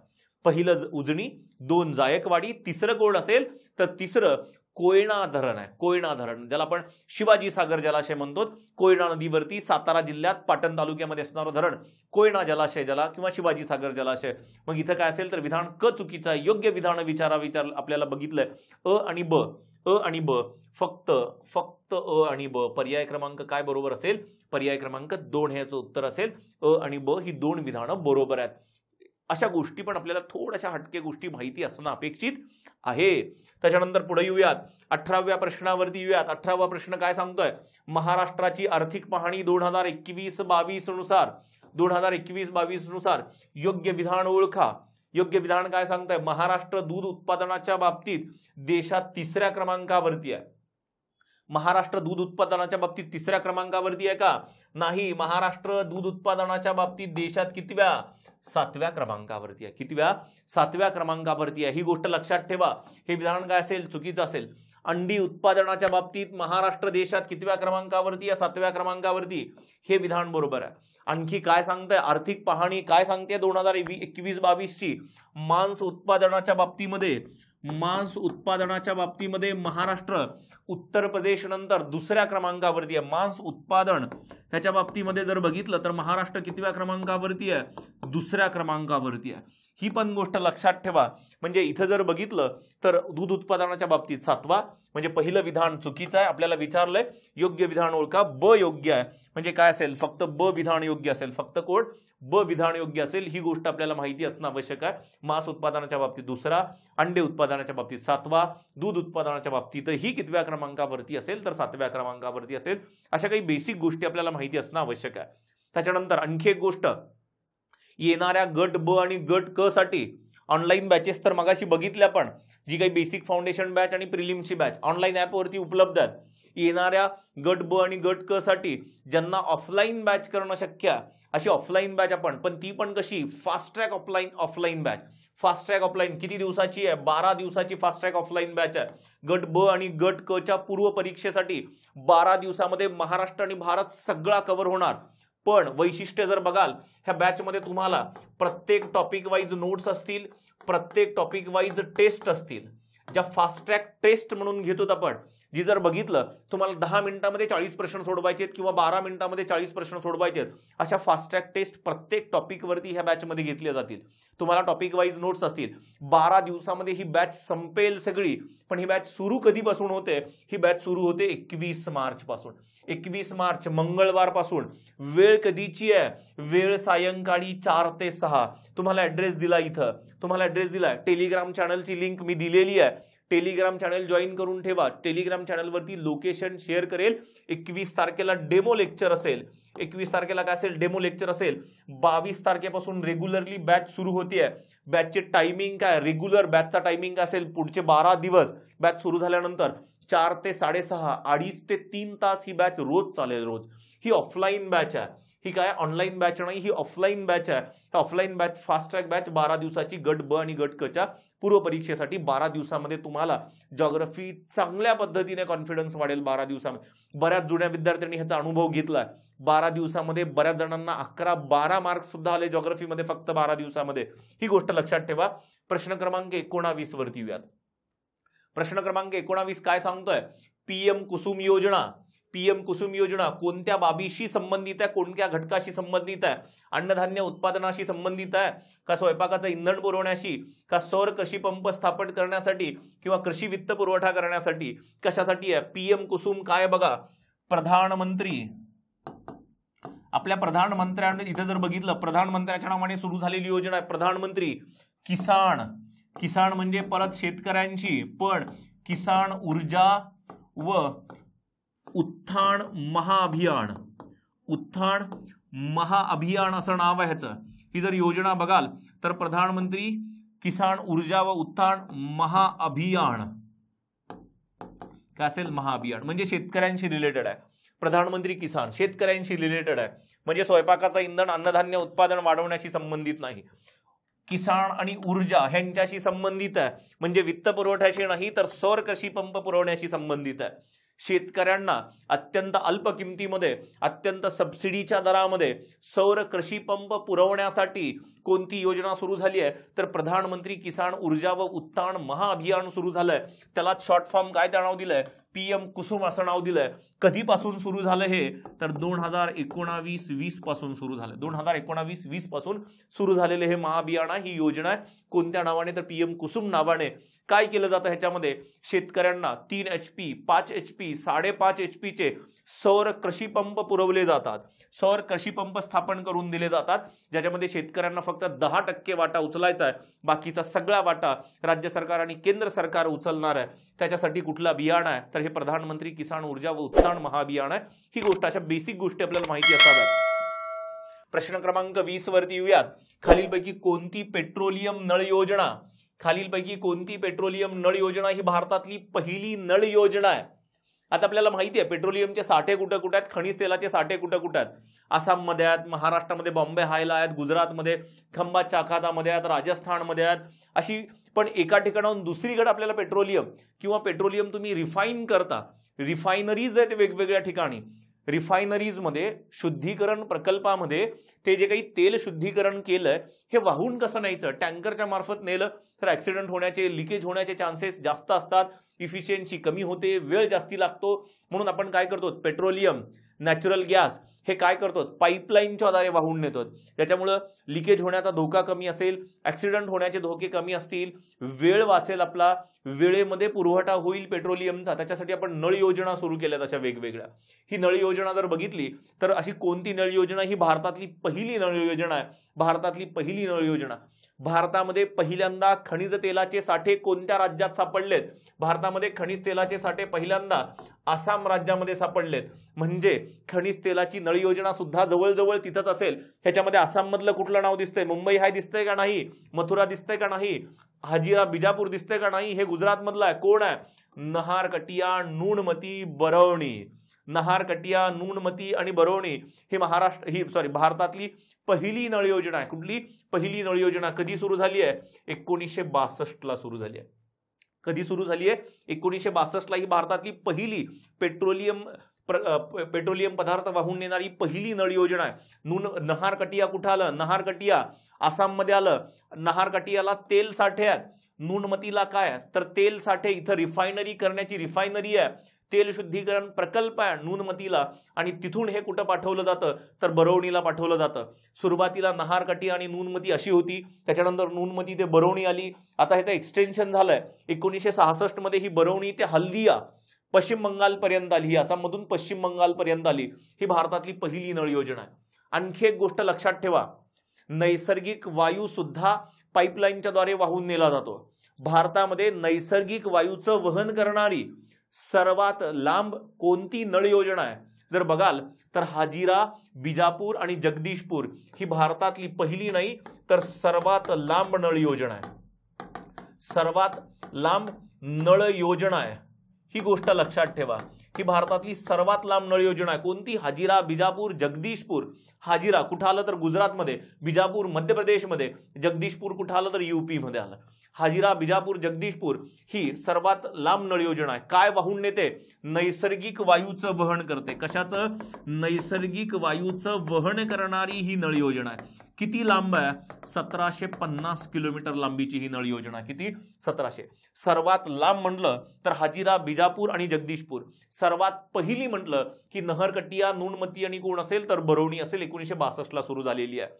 पहिलं उजनी, 2 जायकवाडी, तिसरं कोण असेल तर तिसरं कोयना धरण आहे. कोयना धरण, ज्याला आपण शिवाजी सागर जलाशय म्हणतो. कोयना नदीवरती सातारा जिल्ह्यात पाटण तालुक्यामध्ये असणारं धरण कोयना जलाशय ज्याला, किंवा शिवाजी सागर जलाशय. मग इथं काय असेल तर विधान क चुकीचं आहे. योग्य विधान विचार आपल्याला बघितलंय अ आणि ब, अ आणि ब, फक्त अ आणि ब. पर्याय क्रमांक काय बरोबर असेल, पर्याय क्रमांक 2 हे याचं उत्तर असेल. अ आणि ब ही 2 विधानं बरोबर आहेत. अशा गोष्टी पण आपल्याला थोड्याशा हटके गोष्टी माहिती असणं अपेक्षित आहे. त्याच्यानंतर पुढे येऊयात. 18व्या प्रश्नावरती येऊयात. 18वा प्रश्न काय सांगतोय, महाराष्ट्राची आर्थिक पाहणी 2021-22 नुसार, 2021-22 नुसार योग्य विधान ओळखा. योग्य विधान काय सांगतंय, महाराष्ट्र दूध उत्पादनाच्या बाबतीत देशात 3ऱ्या क्रमांकावरती आहे. महाराष्ट्र दूध उत्पादनाच्या बाबतीत 3ऱ्या क्रमांकावरती आहे का, नाही. महाराष्ट्र दूध उत्पादनाच्या बाबतीत देशात कितव्या, 7व्या क्रमांकावरती आहे. कितव्या, 7व्या क्रमांकावरती आहे. ही गोष्ट लक्षात ठेवा. हे विधान काय असेल, चुकीचं असेल. अंडी उत्पादनाच्या बाबतीत महाराष्ट्र देशात कितव्या क्रमांकावरती आहे, 7व्या क्रमांकावरती. हे विधान बरोबर आहे. आणखी काय सांगताय, आर्थिक पाहणी काय सांगते 2021-22 ची, मांस उत्पादनाच्या बाबतीमध्ये महाराष्ट्र उत्तर प्रदेश नंतर 2ऱ्या क्रमांकावरती आहे. मांस उत्पादन ह्याच्या बाबतीमध्ये जर बघितलं तर महाराष्ट्र कितव्या क्रमांकावरती आहे, 2ऱ्या क्रमांकावरती आहे. ही पण गोष्ट लक्षात ठेवा. म्हणजे इथं जर बघितलं तर दूध उत्पादनाच्या बाबतीत 7वा, म्हणजे पहिलं विधान चुकीचं आहे. आपल्याला विचारलंय योग्य विधान ओळखा, ब योग्य आहे. म्हणजे काय असेल, फक्त ब विधान योग्य असेल. फक्त कोण, ब विधान योग्य असेल. ही गोष्ट आपल्याला माहिती असणं आवश्यक आहे. मांस उत्पादनाच्या बाबतीत 2रा, अंडे उत्पादनाच्या बाबतीत 7वा, दूध उत्पादनाच्या बाबतीत ही कितव्या क्रमांकावरती असेल तर 7व्या क्रमांकावरती असेल. अशा काही बेसिक गोष्टी आपल्याला माहिती असणं आवश्यक आहे. त्याच्यानंतर आणखी एक गोष्ट, येणाऱ्या गट ब आणि गट क साठी ऑनलाईन बॅचेस तर मगाशी बघितल्या, पण जी काही बेसिक फाउंडेशन बॅच आणि प्रिलिमची बॅच ऑनलाईन ॲपवरती उपलब्ध आहेत. येणाऱ्या गट ब आणि गट क साठी ज्यांना ऑफलाईन बॅच करणं शक्य आहे अशी ऑफलाईन बॅच आपण, पण ती पण कशी, fast track offline batch. Fast track offline किती दिवसाची आहे? 12 दिवसाची फास्ट ट्रॅक ऑफलाईन बॅच आहे. गट ब आणि गट क च्या पूर्व परीक्षेसाठी 12 दिवसामध्ये महाराष्ट्र आणि भारत सगळा कव्हर होणार. पण वैशिष्ट्य जर बघाल, ह्या बॅचमध्ये तुम्हाला प्रत्येक टॉपिक वाईज नोट्स असतील, प्रत्येक टॉपिक वाईज टेस्ट असतील. ज्या फास्ट ट्रॅक टेस्ट म्हणून घेतो आपण, जी जर बघितलं तुम्हाला 10 मिनिटांमध्ये 40 प्रश्न सोडवायचे आहेत किंवा 12 मिनिटांमध्ये 40 प्रश्न सोडवायचे आहेत, अशा फास्ट ट्रॅक टेस्ट प्रत्येक टॉपिकवरती ह्या बॅचमध्ये घेतल्या जातील. तुम्हाला टॉपिक वाईज नोट्स असतील. 12 दिवसामध्ये ही बॅच संपेल सगळी. पण ही बॅच सुरू कधीपासून होते? ही बॅच सुरू होते 21 मार्च पासून. 21 मार्च मंगळवार पासून. वेळ कधीची आहे? वेळ सायंकाळी 4 ते 6. तुम्हाला ऍड्रेस दिला इथं, तुम्हाला ऍड्रेस दिलाय. टेलिग्राम चॅनलची लिंक मी दिलेली आहे. टेलिग्राम चॅनल जॉईन करून ठेवा. टेलिग्राम चॅनलवरती लोकेशन शेअर करेल. 21 तारखेला डेमो लेक्चर असेल. 21 तारखेला काय असेल? डेमो लेक्चर असेल. 22 तारखेपासून रेग्युलरली बॅच सुरू होतीये. बॅचचे टायमिंग काय? रेग्युलर बॅचचा टायमिंग काय असेल? पुढचे 12 दिवस बॅच सुरू झाल्यानंतर 4 ते 6:30, 2.5 ते 3 तास ही बॅच रोज चालेल. रोज ही ऑफलाईन बॅच आहे. ही काय ऑनलाईन बॅच नाही, ही ऑफलाईन बॅच आहे. Offline batch fast track batch 12 दिवसाची गट ब आणि गट क च्या पूर्व परीक्षेसाठी. 12 दिवसामध्ये तुम्हाला जॉग्राफी चांगल्या पद्धतीने कॉन्फिडन्स वाढेल. 12 दिवसामध्ये बऱ्याच जुन्या विद्यार्थ्यांनी ह्याचा अनुभव घेतलाय. 12 दिवसामध्ये बऱ्याच जणांना 11-12 मार्क्स सुद्धा आले जॉग्राफीमध्ये फक्त 12 दिवसामध्ये. ही गोष्ट लक्षात ठेवा. प्रश्न क्रमांक 19 वरती येऊयात. प्रश्न क्रमांक 19 काय सांगतोय? पीएम कुसुम योजना. पीएम कुसुम योजना कोणत्या बाबीशी संबंधित आहे? कोणत्या घटकाशी संबंधित आहे? अन्नधान्य उत्पादनाशी संबंधित आहे का? स्वयंपाकाचं इंधन पुरवण्याशी का? सौर कृषी पंप स्थापन करण्यासाठी किंवा कृषी वित्त पुरवठा करण्यासाठी? कशासाठी आहे? पीएम कुसुम काय बघा, प्रधानमंत्री, आपल्या प्रधानमंत्र्यांनी इथं जर बघितलं, प्रधानमंत्र्यांच्या नावाने सुरू झालेली योजना आहे प्रधानमंत्री किसान. किसान म्हणजे परत शेतकऱ्यांची, पण किसान ऊर्जा व उत्थान महाअभियान. उत्थान महाअभियान असं नाव आहे ह्याचं. ही जर योजना बघाल तर प्रधानमंत्री किसान ऊर्जा व उत्थान महाअभियान काय असेल? महाअभियान म्हणजे शेतकऱ्यांशी रिलेटेड आहे. प्रधानमंत्री किसान शेतकऱ्यांशी रिलेटेड आहे, म्हणजे स्वयंपाकाचं इंधन अन्नधान्य उत्पादन वाढवण्याशी संबंधित नाही. किसान आणि ऊर्जा ह्यांच्याशी संबंधित आहे, म्हणजे वित्त पुरवठ्याशी नाही तर सौर कृषी पंप पुरवण्याशी संबंधित आहे. शेतकऱ्यांना अत्यंत अल्प किमतीमध्ये, अत्यंत सबसिडीच्या दरामध्ये सौर कृषी पंप पुरवण्यासाठी कोणती योजना सुरू झाली आहे? तर प्रधानमंत्री किसान ऊर्जा व उत्थान महाअभियान सुरू झालंय. त्याला शॉर्ट फॉर्म काय नाव दिलंय? पीएम कुसुम असं नाव दिलंय. कधीपासून सुरू झालं हे? तर 2019-20 पासून सुरू झालं. 2019-20 पासून सुरू झालेले हे महाअभियान आहे, ही योजना आहे. कोणत्या नावाने? तर पीएम कुसुम नावाने. काय केलं जातं ह्याच्यामध्ये? शेतकऱ्यांना 3 HP, 5 HP, 5.5 HP चे सौर कृषी पंप पुरवले जातात. सौर कृषी पंप स्थापन करून दिले जातात, ज्याच्यामध्ये शेतकऱ्यांना फक्त 10% वाटा उचलायचा आहे. बाकीचा सगळा वाटा राज्य सरकार आणि केंद्र सरकार उचलणार आहे. त्याच्यासाठी कुठलं अभियान आहे? तर हे प्रधानमंत्री किसान ऊर्जा व उत्थान महाअभियान आहे. ही गोष्ट, अशा बेसिक गोष्टी आपल्याला माहिती असाव्यात. प्रश्न क्रमांक 20 वरती येऊयात. खालीलपैकी कोणती पेट्रोलियम नळ योजना, खालीलपैकी कोणती पेट्रोलियम नळ योजना ही भारतातली पहिली नळ योजना आहे? आता आपल्याला माहिती आहे पेट्रोलियमचे साठे कुठं कुठं आहेत, खनिज तेलाचे साठे कुठं कुठं आहेत. आसाममध्ये आहेत, महाराष्ट्रामध्ये बॉम्बे हायला आहेत, गुजरातमध्ये खंबा चाखातामध्ये आहेत, राजस्थानमध्ये आहेत. अशी पण एका ठिकाणाहून दुसरीकडे आपल्याला पेट्रोलियम किंवा पेट्रोलियम तुम्ही रिफाईन करता, रिफायनरीज आहेत वेगवेगळ्या ठिकाणी. रिफायनरीजमध्ये शुद्धीकरण प्रकल्पामध्ये ते जे काही तेल शुद्धीकरण केलंय हे वाहून कसं न्यायचं? टँकरच्या मार्फत नेलं तर ऍक्सिडेंट होण्याचे, लिकेज होण्याचे चान्सेस जास्त असतात. इफिशियन्सी कमी होते, वेळ जास्ती लागतो. म्हणून आपण काय करतो? पेट्रोलियम, नॅचरल गॅस हे काय करतो? पाईपलाईनच्या द्वारे वाहून नेतो. त्याच्यामुळं लिकेज होण्याचा धोका कमी असेल, ऍक्सिडेंट होण्याचे धोके कमी असतील, वेळ वाचेल आपला, वेळेमध्ये पुरवठा होईल पेट्रोलियमचा. त्याच्यासाठी आपण नळ योजना सुरू केल्यात अशा वेगवेगळ्या. ही नळ योजना जर बघितली तर अशी कोणती नळ योजना? ही भारतातली पहिली नळ योजना आहे. भारतातली पहिली नळ योजना. भारतामध्ये पहिल्यांदा खनिज तेलाचे साठे कोणत्या राज्यात सापडलेत? भारतामध्ये खनिज तेलाचे साठे पहिल्यांदा आसाम राज्यामध्ये सापडलेत. म्हणजे खनिज तेलाची नळ नळी योजना सुद्धा जवळजवळ तिथंच असेल. ह्याच्यामध्ये आसाम मधलं कुठलं नाव दिसतंय? मुंबई हाय दिसतंय का नाही? मथुरा दिसतंय का नाही? हाजिरा बिजापूर दिसतंय का नाही? हे गुजरात मधलं आहे. कोण आहे? नहारकटिया, नुणमती, बरौनी. नहारकटिया, नुणमती आणि बरौनी ही भारतातली पहिली नळ योजना आहे. कुठली? पहिली नळ योजना कधी सुरू झाली आहे? 1962 ला सुरू झाली आहे. कधी सुरू झाली आहे? 1962 ला ही भारतातली पहिली पेट्रोलियम पदार्थ वाहून नेणारी पहिली नळ योजना आहे. नहारकटिया कुठं आलं? नहारकटिया आसाम मध्ये आलं. नहारकटियाला तेल साठे आहेत. नुणमतीला काय? तर तेल साठे, इथं रिफायनरी करण्याची रिफायनरी आहे, तेल शुद्धीकरण प्रकल्प आहे नुणमतीला. आणि तिथून हे कुठं पाठवलं जातं? तर बरौनीला पाठवलं जातं. सुरुवातीला नहारकटिया आणि नुणमती अशी होती, त्याच्यानंतर नुणमती ते बरौनी आली. आता ह्याचं एक्सटेन्शन झालंय. 1966 मध्ये ही बरौनी ते हल्दिया पश्चिम बंगाल पर्यंत आली. ही आसाममधून पश्चिम बंगाल पर्यंत आली. ही भारतातली पहिली नळ योजना आहे. आणखी एक गोष्ट लक्षात ठेवा, नैसर्गिक वायू सुद्धा पाईपलाईनच्या द्वारे वाहून नेला जातो. भारतामध्ये नैसर्गिक वायूचं वहन करणारी सर्वात लांब कोणती नळ योजना आहे? जर बघाल तर हाजिरा, बिजापूर आणि जगदीशपूर ही भारतातली पहिली नाही तर सर्वात लांब नळ योजना आहे. सर्वात लांब नळ योजना आहे, ही गोष्ट लक्षात ठेवा. ही भारतातली सर्वात लांब नळ योजना आहे. कोणती? हाजिरा, बिजापूर, जगदीशपूर. हाजिरा कुठं आलं? तर गुजरातमध्ये. बिजापूर मध्य प्रदेशमध्ये. जगदीशपूर कुठं आलं? तर यूपी मध्ये आलं. हाजिरा, बिजापूर, जगदीशपूर ही सर्वात लांब नळ योजना आहे. काय वाहून नेते? नैसर्गिक वायूचं वहन करते. कशाचं? नैसर्गिक वायूचं वहन करणारी ही नळ योजना आहे. किती लांब आहे? 1750 किलोमीटर लांबीची ही नळ योजना. किती? 1700. सर्वात लांब म्हटलं तर हाजिरा, बिजापूर आणि जगदीशपूर. सर्वात पहिली म्हटलं की नहरकटिया, नुणमती आणि कोण असेल? तर बरौनी असेल. 1962 ला सुरू झालेली आहे.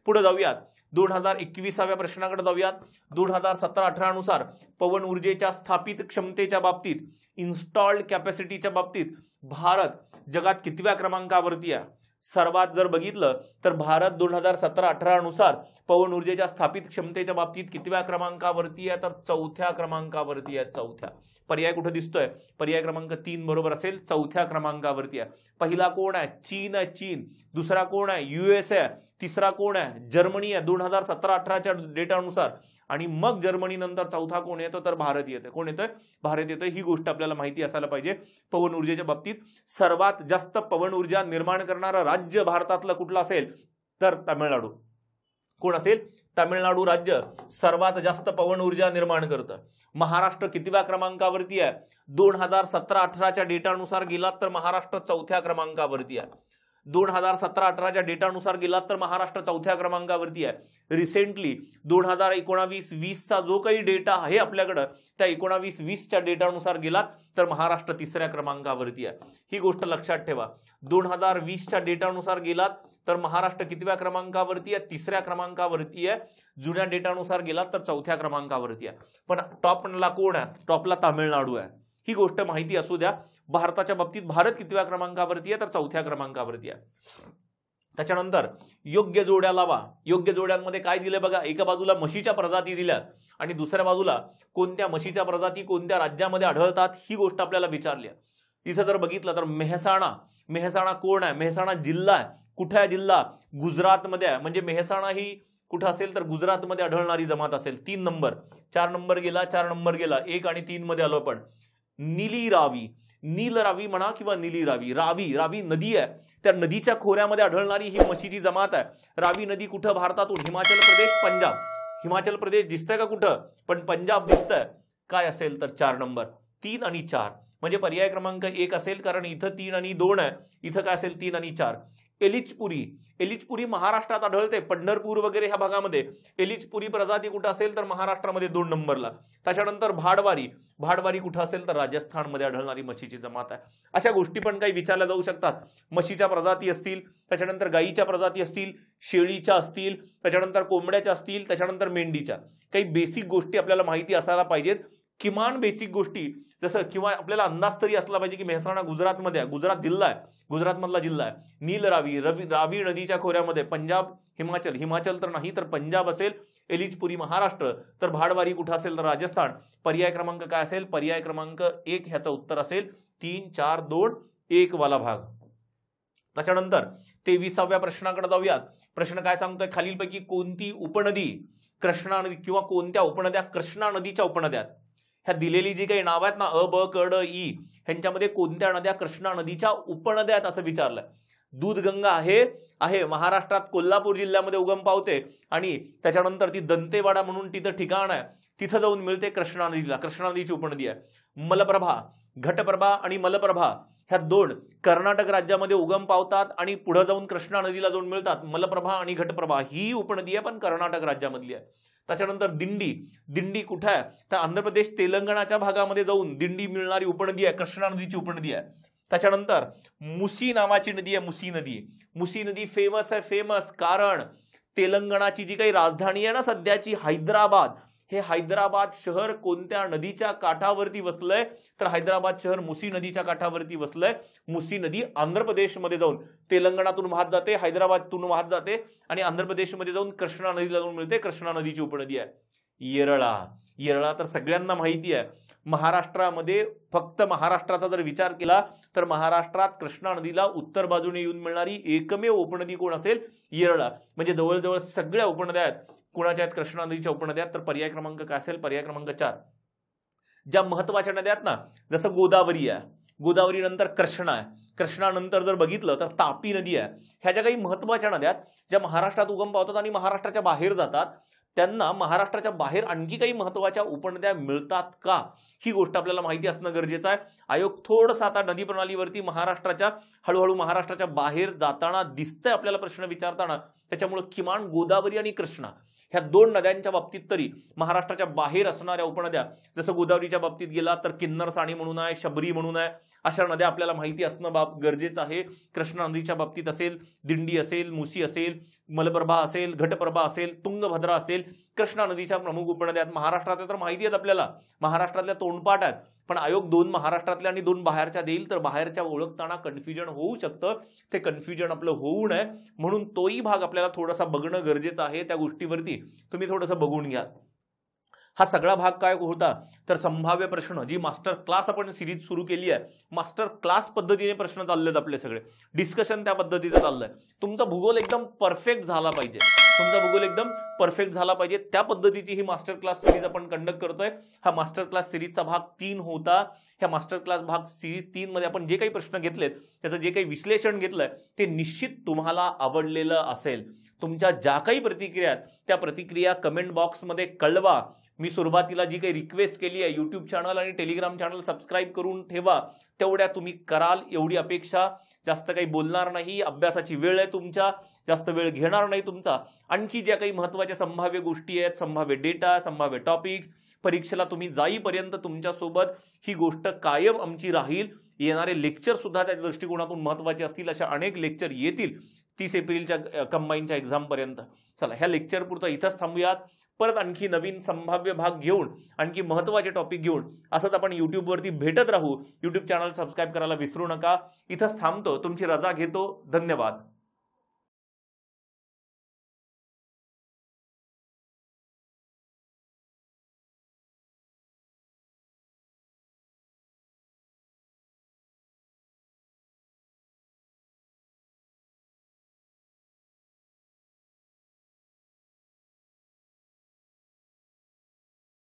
पुढे जाऊयात. 2021व्या प्रश्नाकडे जाऊयात. 2017-18 नुसार पवन ऊर्जेच्या स्थापित क्षमतेच्या बाबतीत, इन्स्टॉल्ड कॅपॅसिटीच्या बाबतीत भारत जगात कितव्या क्रमांकावरती आहे? सर्वात जर बघितलं तर भारत 2017-18 नुसार पवन ऊर्जेच्या स्थापित क्षमतेच्या बाबतीत कितव्या क्रमांकावरती आहे? तर 4थ्या क्रमांकावरती आहे. 4थ्या. पर्याय कुठे दिसतोय? पर्याय क्रमांक 3 बरोबर असेल. 4थ्या क्रमांकावरती आहे. पहिला कोण आहे? चीन आहे. चीन. दुसरा कोण आहे? US आहे. तिसरा कोण आहे? जर्मनी आहे 2017-18च्या डेटानुसार. आणि मग जर्मनी नंतर चौथा कोण येतो? तर भारत येतं. कोण येतं? भारत येतं. ही गोष्ट आपल्याला माहिती असायला पाहिजे. पवन ऊर्जेच्या बाबतीत सर्वात जास्त पवन ऊर्जा निर्माण करणारं राज्य भारतातलं कुठलं असेल? तर तामिळनाडू. कोण असेल? तामिळनाडू राज्य सर्वात जास्त पवन ऊर्जा निर्माण करतं. महाराष्ट्र कितव्या क्रमांकावरती आहे? 2017-18च्या डेटानुसार गेलात तर महाराष्ट्र 4थ्या क्रमांकावरती आहे. 2017-18च्या डेटानुसार गेलात तर महाराष्ट्र 4थ्या क्रमांकावरती आहे. रिसेंटली 2019-20चा जो काही डेटा आहे आपल्याकडं, त्या 19-20च्या डेटानुसार गेलात तर महाराष्ट्र 3ऱ्या क्रमांकावरती आहे. ही गोष्ट लक्षात ठेवा. 2020च्या डेटानुसार गेलात तर महाराष्ट्र कितव्या क्रमांकावरती आहे? 3ऱ्या क्रमांकावरती आहे. जुन्या डेटानुसार गेलात तर 4थ्या क्रमांकावरती आहे. पण टॉपला कोण आहे? टॉपला तामिळनाडू आहे. ही गोष्ट माहिती असू द्या. भारताच्या बाबतीत भारत कितव्या क्रमांकावरती आहे? तर 4थ्या क्रमांकावरती आहे. त्याच्यानंतर योग्य जोड्या लावा. योग्य जोड्यांमध्ये काय दिले बघा. एका बाजूला म्हशीच्या प्रजाती दिल्यात आणि दुसऱ्या बाजूला कोणत्या म्हशीच्या प्रजाती कोणत्या राज्यामध्ये आढळतात ही गोष्ट आपल्याला विचारली आहे. इथं जर बघितलं तर मेहसाणा कोण आहे? मेहसाणा जिल्हा आहे. कुठे आहे जिल्हा? गुजरातमध्ये आहे. म्हणजे मेहसाणा ही कुठं असेल? तर गुजरातमध्ये आढळणारी जमात असेल. 3 नंबर. 4 नंबर गेला. 4 नंबर गेला. 1 आणि 3 मध्ये आलो आपण. नीली रावी. नील रावी म्हणा किंवा नीली रावी. रावी नदी आहे. त्या नदीच्या खोऱ्यामध्ये आढळणारी ही म्हशीची जमात आहे. रावी नदी कुठं? भारतातून हिमाचल प्रदेश, पंजाब. हिमाचल प्रदेश दिसतंय का कुठं? पण पंजाब दिसतंय. काय असेल? तर 4 नंबर. 3 आणि 4 म्हणजे पर्याय क्रमांक 1 असेल, कारण इथं 3 आणि 2 आहे. इथं काय असेल? 3 आणि 4. एलिचपुरी महाराष्ट्रात आढळते. पंढरपूर वगैरे ह्या भागामध्ये एलिचपुरी प्रजाती कुठं असेल? तर महाराष्ट्रामध्ये 2 नंबरला. त्याच्यानंतर भाडवारी कुठं असेल? तर राजस्थानमध्ये आढळणारी म्हशीची जमात आहे. अशा गोष्टी पण काही विचारल्या जाऊ शकतात. म्हशीच्या प्रजाती असतील, त्याच्यानंतर गायीच्या प्रजाती असतील, शेळीच्या असतील, त्याच्यानंतर कोंबड्याच्या असतील, त्याच्यानंतर मेंढीच्या. काही बेसिक गोष्टी आपल्याला माहिती असायला पाहिजेत. किमान बेसिक गोष्टी जसं किंवा आपल्याला अंदाज तरी असला पाहिजे की मेहसाणा गुजरातमध्ये आहे. गुजरात जिल्हा आहे. गुजरातमधला जिल्हा आहे. नील रावी नदीच्या खोऱ्यामध्ये पंजाब, हिमाचल तर नाही तर पंजाब असेल. एलिचपुरी महाराष्ट्र. तर भाडवारी कुठं असेल? तर राजस्थान. पर्याय क्रमांक काय असेल? पर्याय क्रमांक 1 ह्याचं उत्तर असेल. 3, 4, 2, 1 वाला भाग. त्याच्यानंतर 23व्या प्रश्नाकडे जाऊयात. प्रश्न काय सांगतोय, खालीलपैकी कोणती उपनदी कृष्णा नदी किंवा कोणत्या उपनद्या कृष्णा नदीच्या उपनद्या आहेत? ह्या दिलेली जी काही नाव आहेत ना, अ, ब, क, ड, ई, ह्यांच्यामध्ये कोणत्या नद्या कृष्णा नदीच्या उपनद्या आहेत असं विचारलंय. दूधगंगा आहे महाराष्ट्रात कोल्हापूर जिल्ह्यामध्ये उगम पावते आणि त्याच्यानंतर ती दंतेवाडा म्हणून तिथं ठिकाण आहे, तिथं जाऊन मिळते कृष्णा नदीला. कृष्णा नदीची उपनदी आहे. मलप्रभा, घटप्रभा आणि मलप्रभा ह्या दोन कर्नाटक राज्यामध्ये उगम पावतात आणि पुढे जाऊन कृष्णा नदीला जाऊन मिळतात. मलप्रभा आणि घटप्रभा ही उपनदी आहे, पण कर्नाटक राज्यामधली आहे. त्याच्यानंतर दिंडी कुठे आहे, तर आंध्र प्रदेश तेलंगणाच्या भागामध्ये जाऊन दिंडी मिळणारी उपनदी आहे, कृष्णा नदीची उपनदी आहे. त्याच्यानंतर मुसी नावाची नदी आहे, मुसी नदी फेमस आहे, फेमस कारण तेलंगणाची जी काही राजधानी आहे ना सध्याची हैदराबाद, हे हैदराबाद शहर कोणत्या नदीच्या काठावरती वसलंय, तर हैदराबाद शहर मुसी नदीच्या काठावरती वसलंय. मुसी नदी आंध्र प्रदेशमध्ये जाऊन तेलंगणातून वाहत जाते, हैदराबादतून वाहत जाते आणि आंध्र प्रदेशमध्ये जाऊन कृष्णा नदीला जाऊन मिळते. कृष्णा नदीची उपनदी आहे. येरळा तर सगळ्यांना माहिती आहे. महाराष्ट्रामध्ये फक्त महाराष्ट्राचा जर विचार केला तर महाराष्ट्रात कृष्णा नदीला उत्तर बाजूने येऊन मिळणारी एकमेव उपनदी कोण असेल, येरळा. म्हणजे जवळजवळ सगळ्या उपनद्या आहेत कुणाच्या आहेत, कृष्णा नदीच्या उपनद्या. तर पर्याय क्रमांक काय असेल, पर्याय क्रमांक 4. ज्या महत्वाच्या नद्या आहेत ना, जसं गोदावरी आहे, गोदावरी नंतर कृष्णा आहे, कृष्णा नंतर जर बघितलं तर तापी नदी आहे. ह्या ज्या काही महत्वाच्या नद्या ज्या महाराष्ट्रात उगम पावतात आणि महाराष्ट्राच्या बाहेर जातात, त्यांना महाराष्ट्राच्या बाहेर आणखी काही महत्वाच्या उपनद्या मिळतात का, ही गोष्ट आपल्याला माहिती असणं गरजेचं आहे. आयोग थोडंसं आता नदी प्रणालीवरती महाराष्ट्राच्या हळूहळू महाराष्ट्राच्या बाहेर जाताना दिसतंय आपल्याला प्रश्न विचारताना. त्याच्यामुळे किमान गोदावरी आणि कृष्णा ह्या दोन नद्यांच्या बाबतीत तरी महाराष्ट्राच्या बाहेर असणाऱ्या उपनद्या, जसं गोदावरीच्या बाबतीत गेला तर किन्नर साणी म्हणून आहे, शबरी म्हणून आहे, अशा नद्या आपल्याला माहिती असणं गरजेचं आहे. कृष्णा नदीच्या बाबतीत असेल दिंडी असेल, मुसी असेल, मलप्रभा असेल, घटप्रभा असेल, तुंगभद्रा असेल, कृष्णा नदीच्या प्रमुख उपनद्या आहेत. महाराष्ट्रातल्या तर माहिती आहेत आपल्याला, महाराष्ट्रातल्या तोंडपाठ आहेत, पण आयोग 2 महाराष्ट्रातल्या आणि 2 बाहेरच्या देईल, तर बाहेरच्या ओळखताना कन्फ्युजन होऊ शकतं. ते कन्फ्युजन आपलं होऊ नये म्हणून तोही भाग आपल्याला थोडासा बघणं गरजेचं आहे. त्या गोष्टीवरती तुम्ही थोडंसं बघून घ्या. हा सगळा भाग काय होता, तर संभाव्य प्रश्न, जी मास्टर क्लास आपण सिरीज सुरू केली आहे, मास्टर क्लास पद्धतीने प्रश्न चाललेत आपले सगळे, डिस्कशन त्या पद्धतीचं चाललंय. तुमचा भूगोल एकदम परफेक्ट झाला पाहिजे, त्या पद्धतीची ही मास्टर क्लास सिरीज आपण कंडक्ट करतोय. हा मास्टर क्लास सिरीजचा भाग 3 होता. ह्या मास्टर क्लास भाग सिरीज 3 मध्ये आपण जे काही प्रश्न घेतलेत, त्याचं जे काही विश्लेषण घेतलंय, ते निश्चित तुम्हाला आवडलेलं असेल. तुमच्या ज्या काही प्रतिक्रिया आहेत त्या प्रतिक्रिया कमेंट बॉक्समध्ये कळवा. मी सुरुवातीला जी काही रिक्वेस्ट केली आहे, युट्यूब चॅनल आणि टेलिग्राम चॅनल सबस्क्राईब करून ठेवा, तेवढ्या तुम्ही कराल एवढी अपेक्षा. जास्त काही बोलणार नाही, अभ्यासाची वेळ आहे तुमच्या, जास्त वेळ घेणार नाही तुमचा. आणखी ज्या काही महत्त्वाच्या संभाव्य गोष्टी आहेत, संभाव्य डेटा, संभाव्य टॉपिक्स, परीक्षेला तुम्ही जाईपर्यंत तुमच्यासोबत ही गोष्ट कायम आमची राहील. येणारे लेक्चर सुद्धा त्या दृष्टिकोनातून महत्त्वाचे असतील. अशा अनेक लेक्चर येतील 30 एप्रिलच्या कंबाईनच्या एक्झामपर्यंत. चला, ह्या लेक्चर पुरतं इथंच थांबूयात. परत आणखी नवीन संभाव्य भाग घेऊन, आणखी महत्त्वाचे टॉपिक घेऊन असंच आपण युट्यूबवरती भेटत राहू. युट्यूब चॅनल सबस्क्राईब करायला विसरू नका. इथंच थांबतो, तुमची रजा घेतो. धन्यवाद.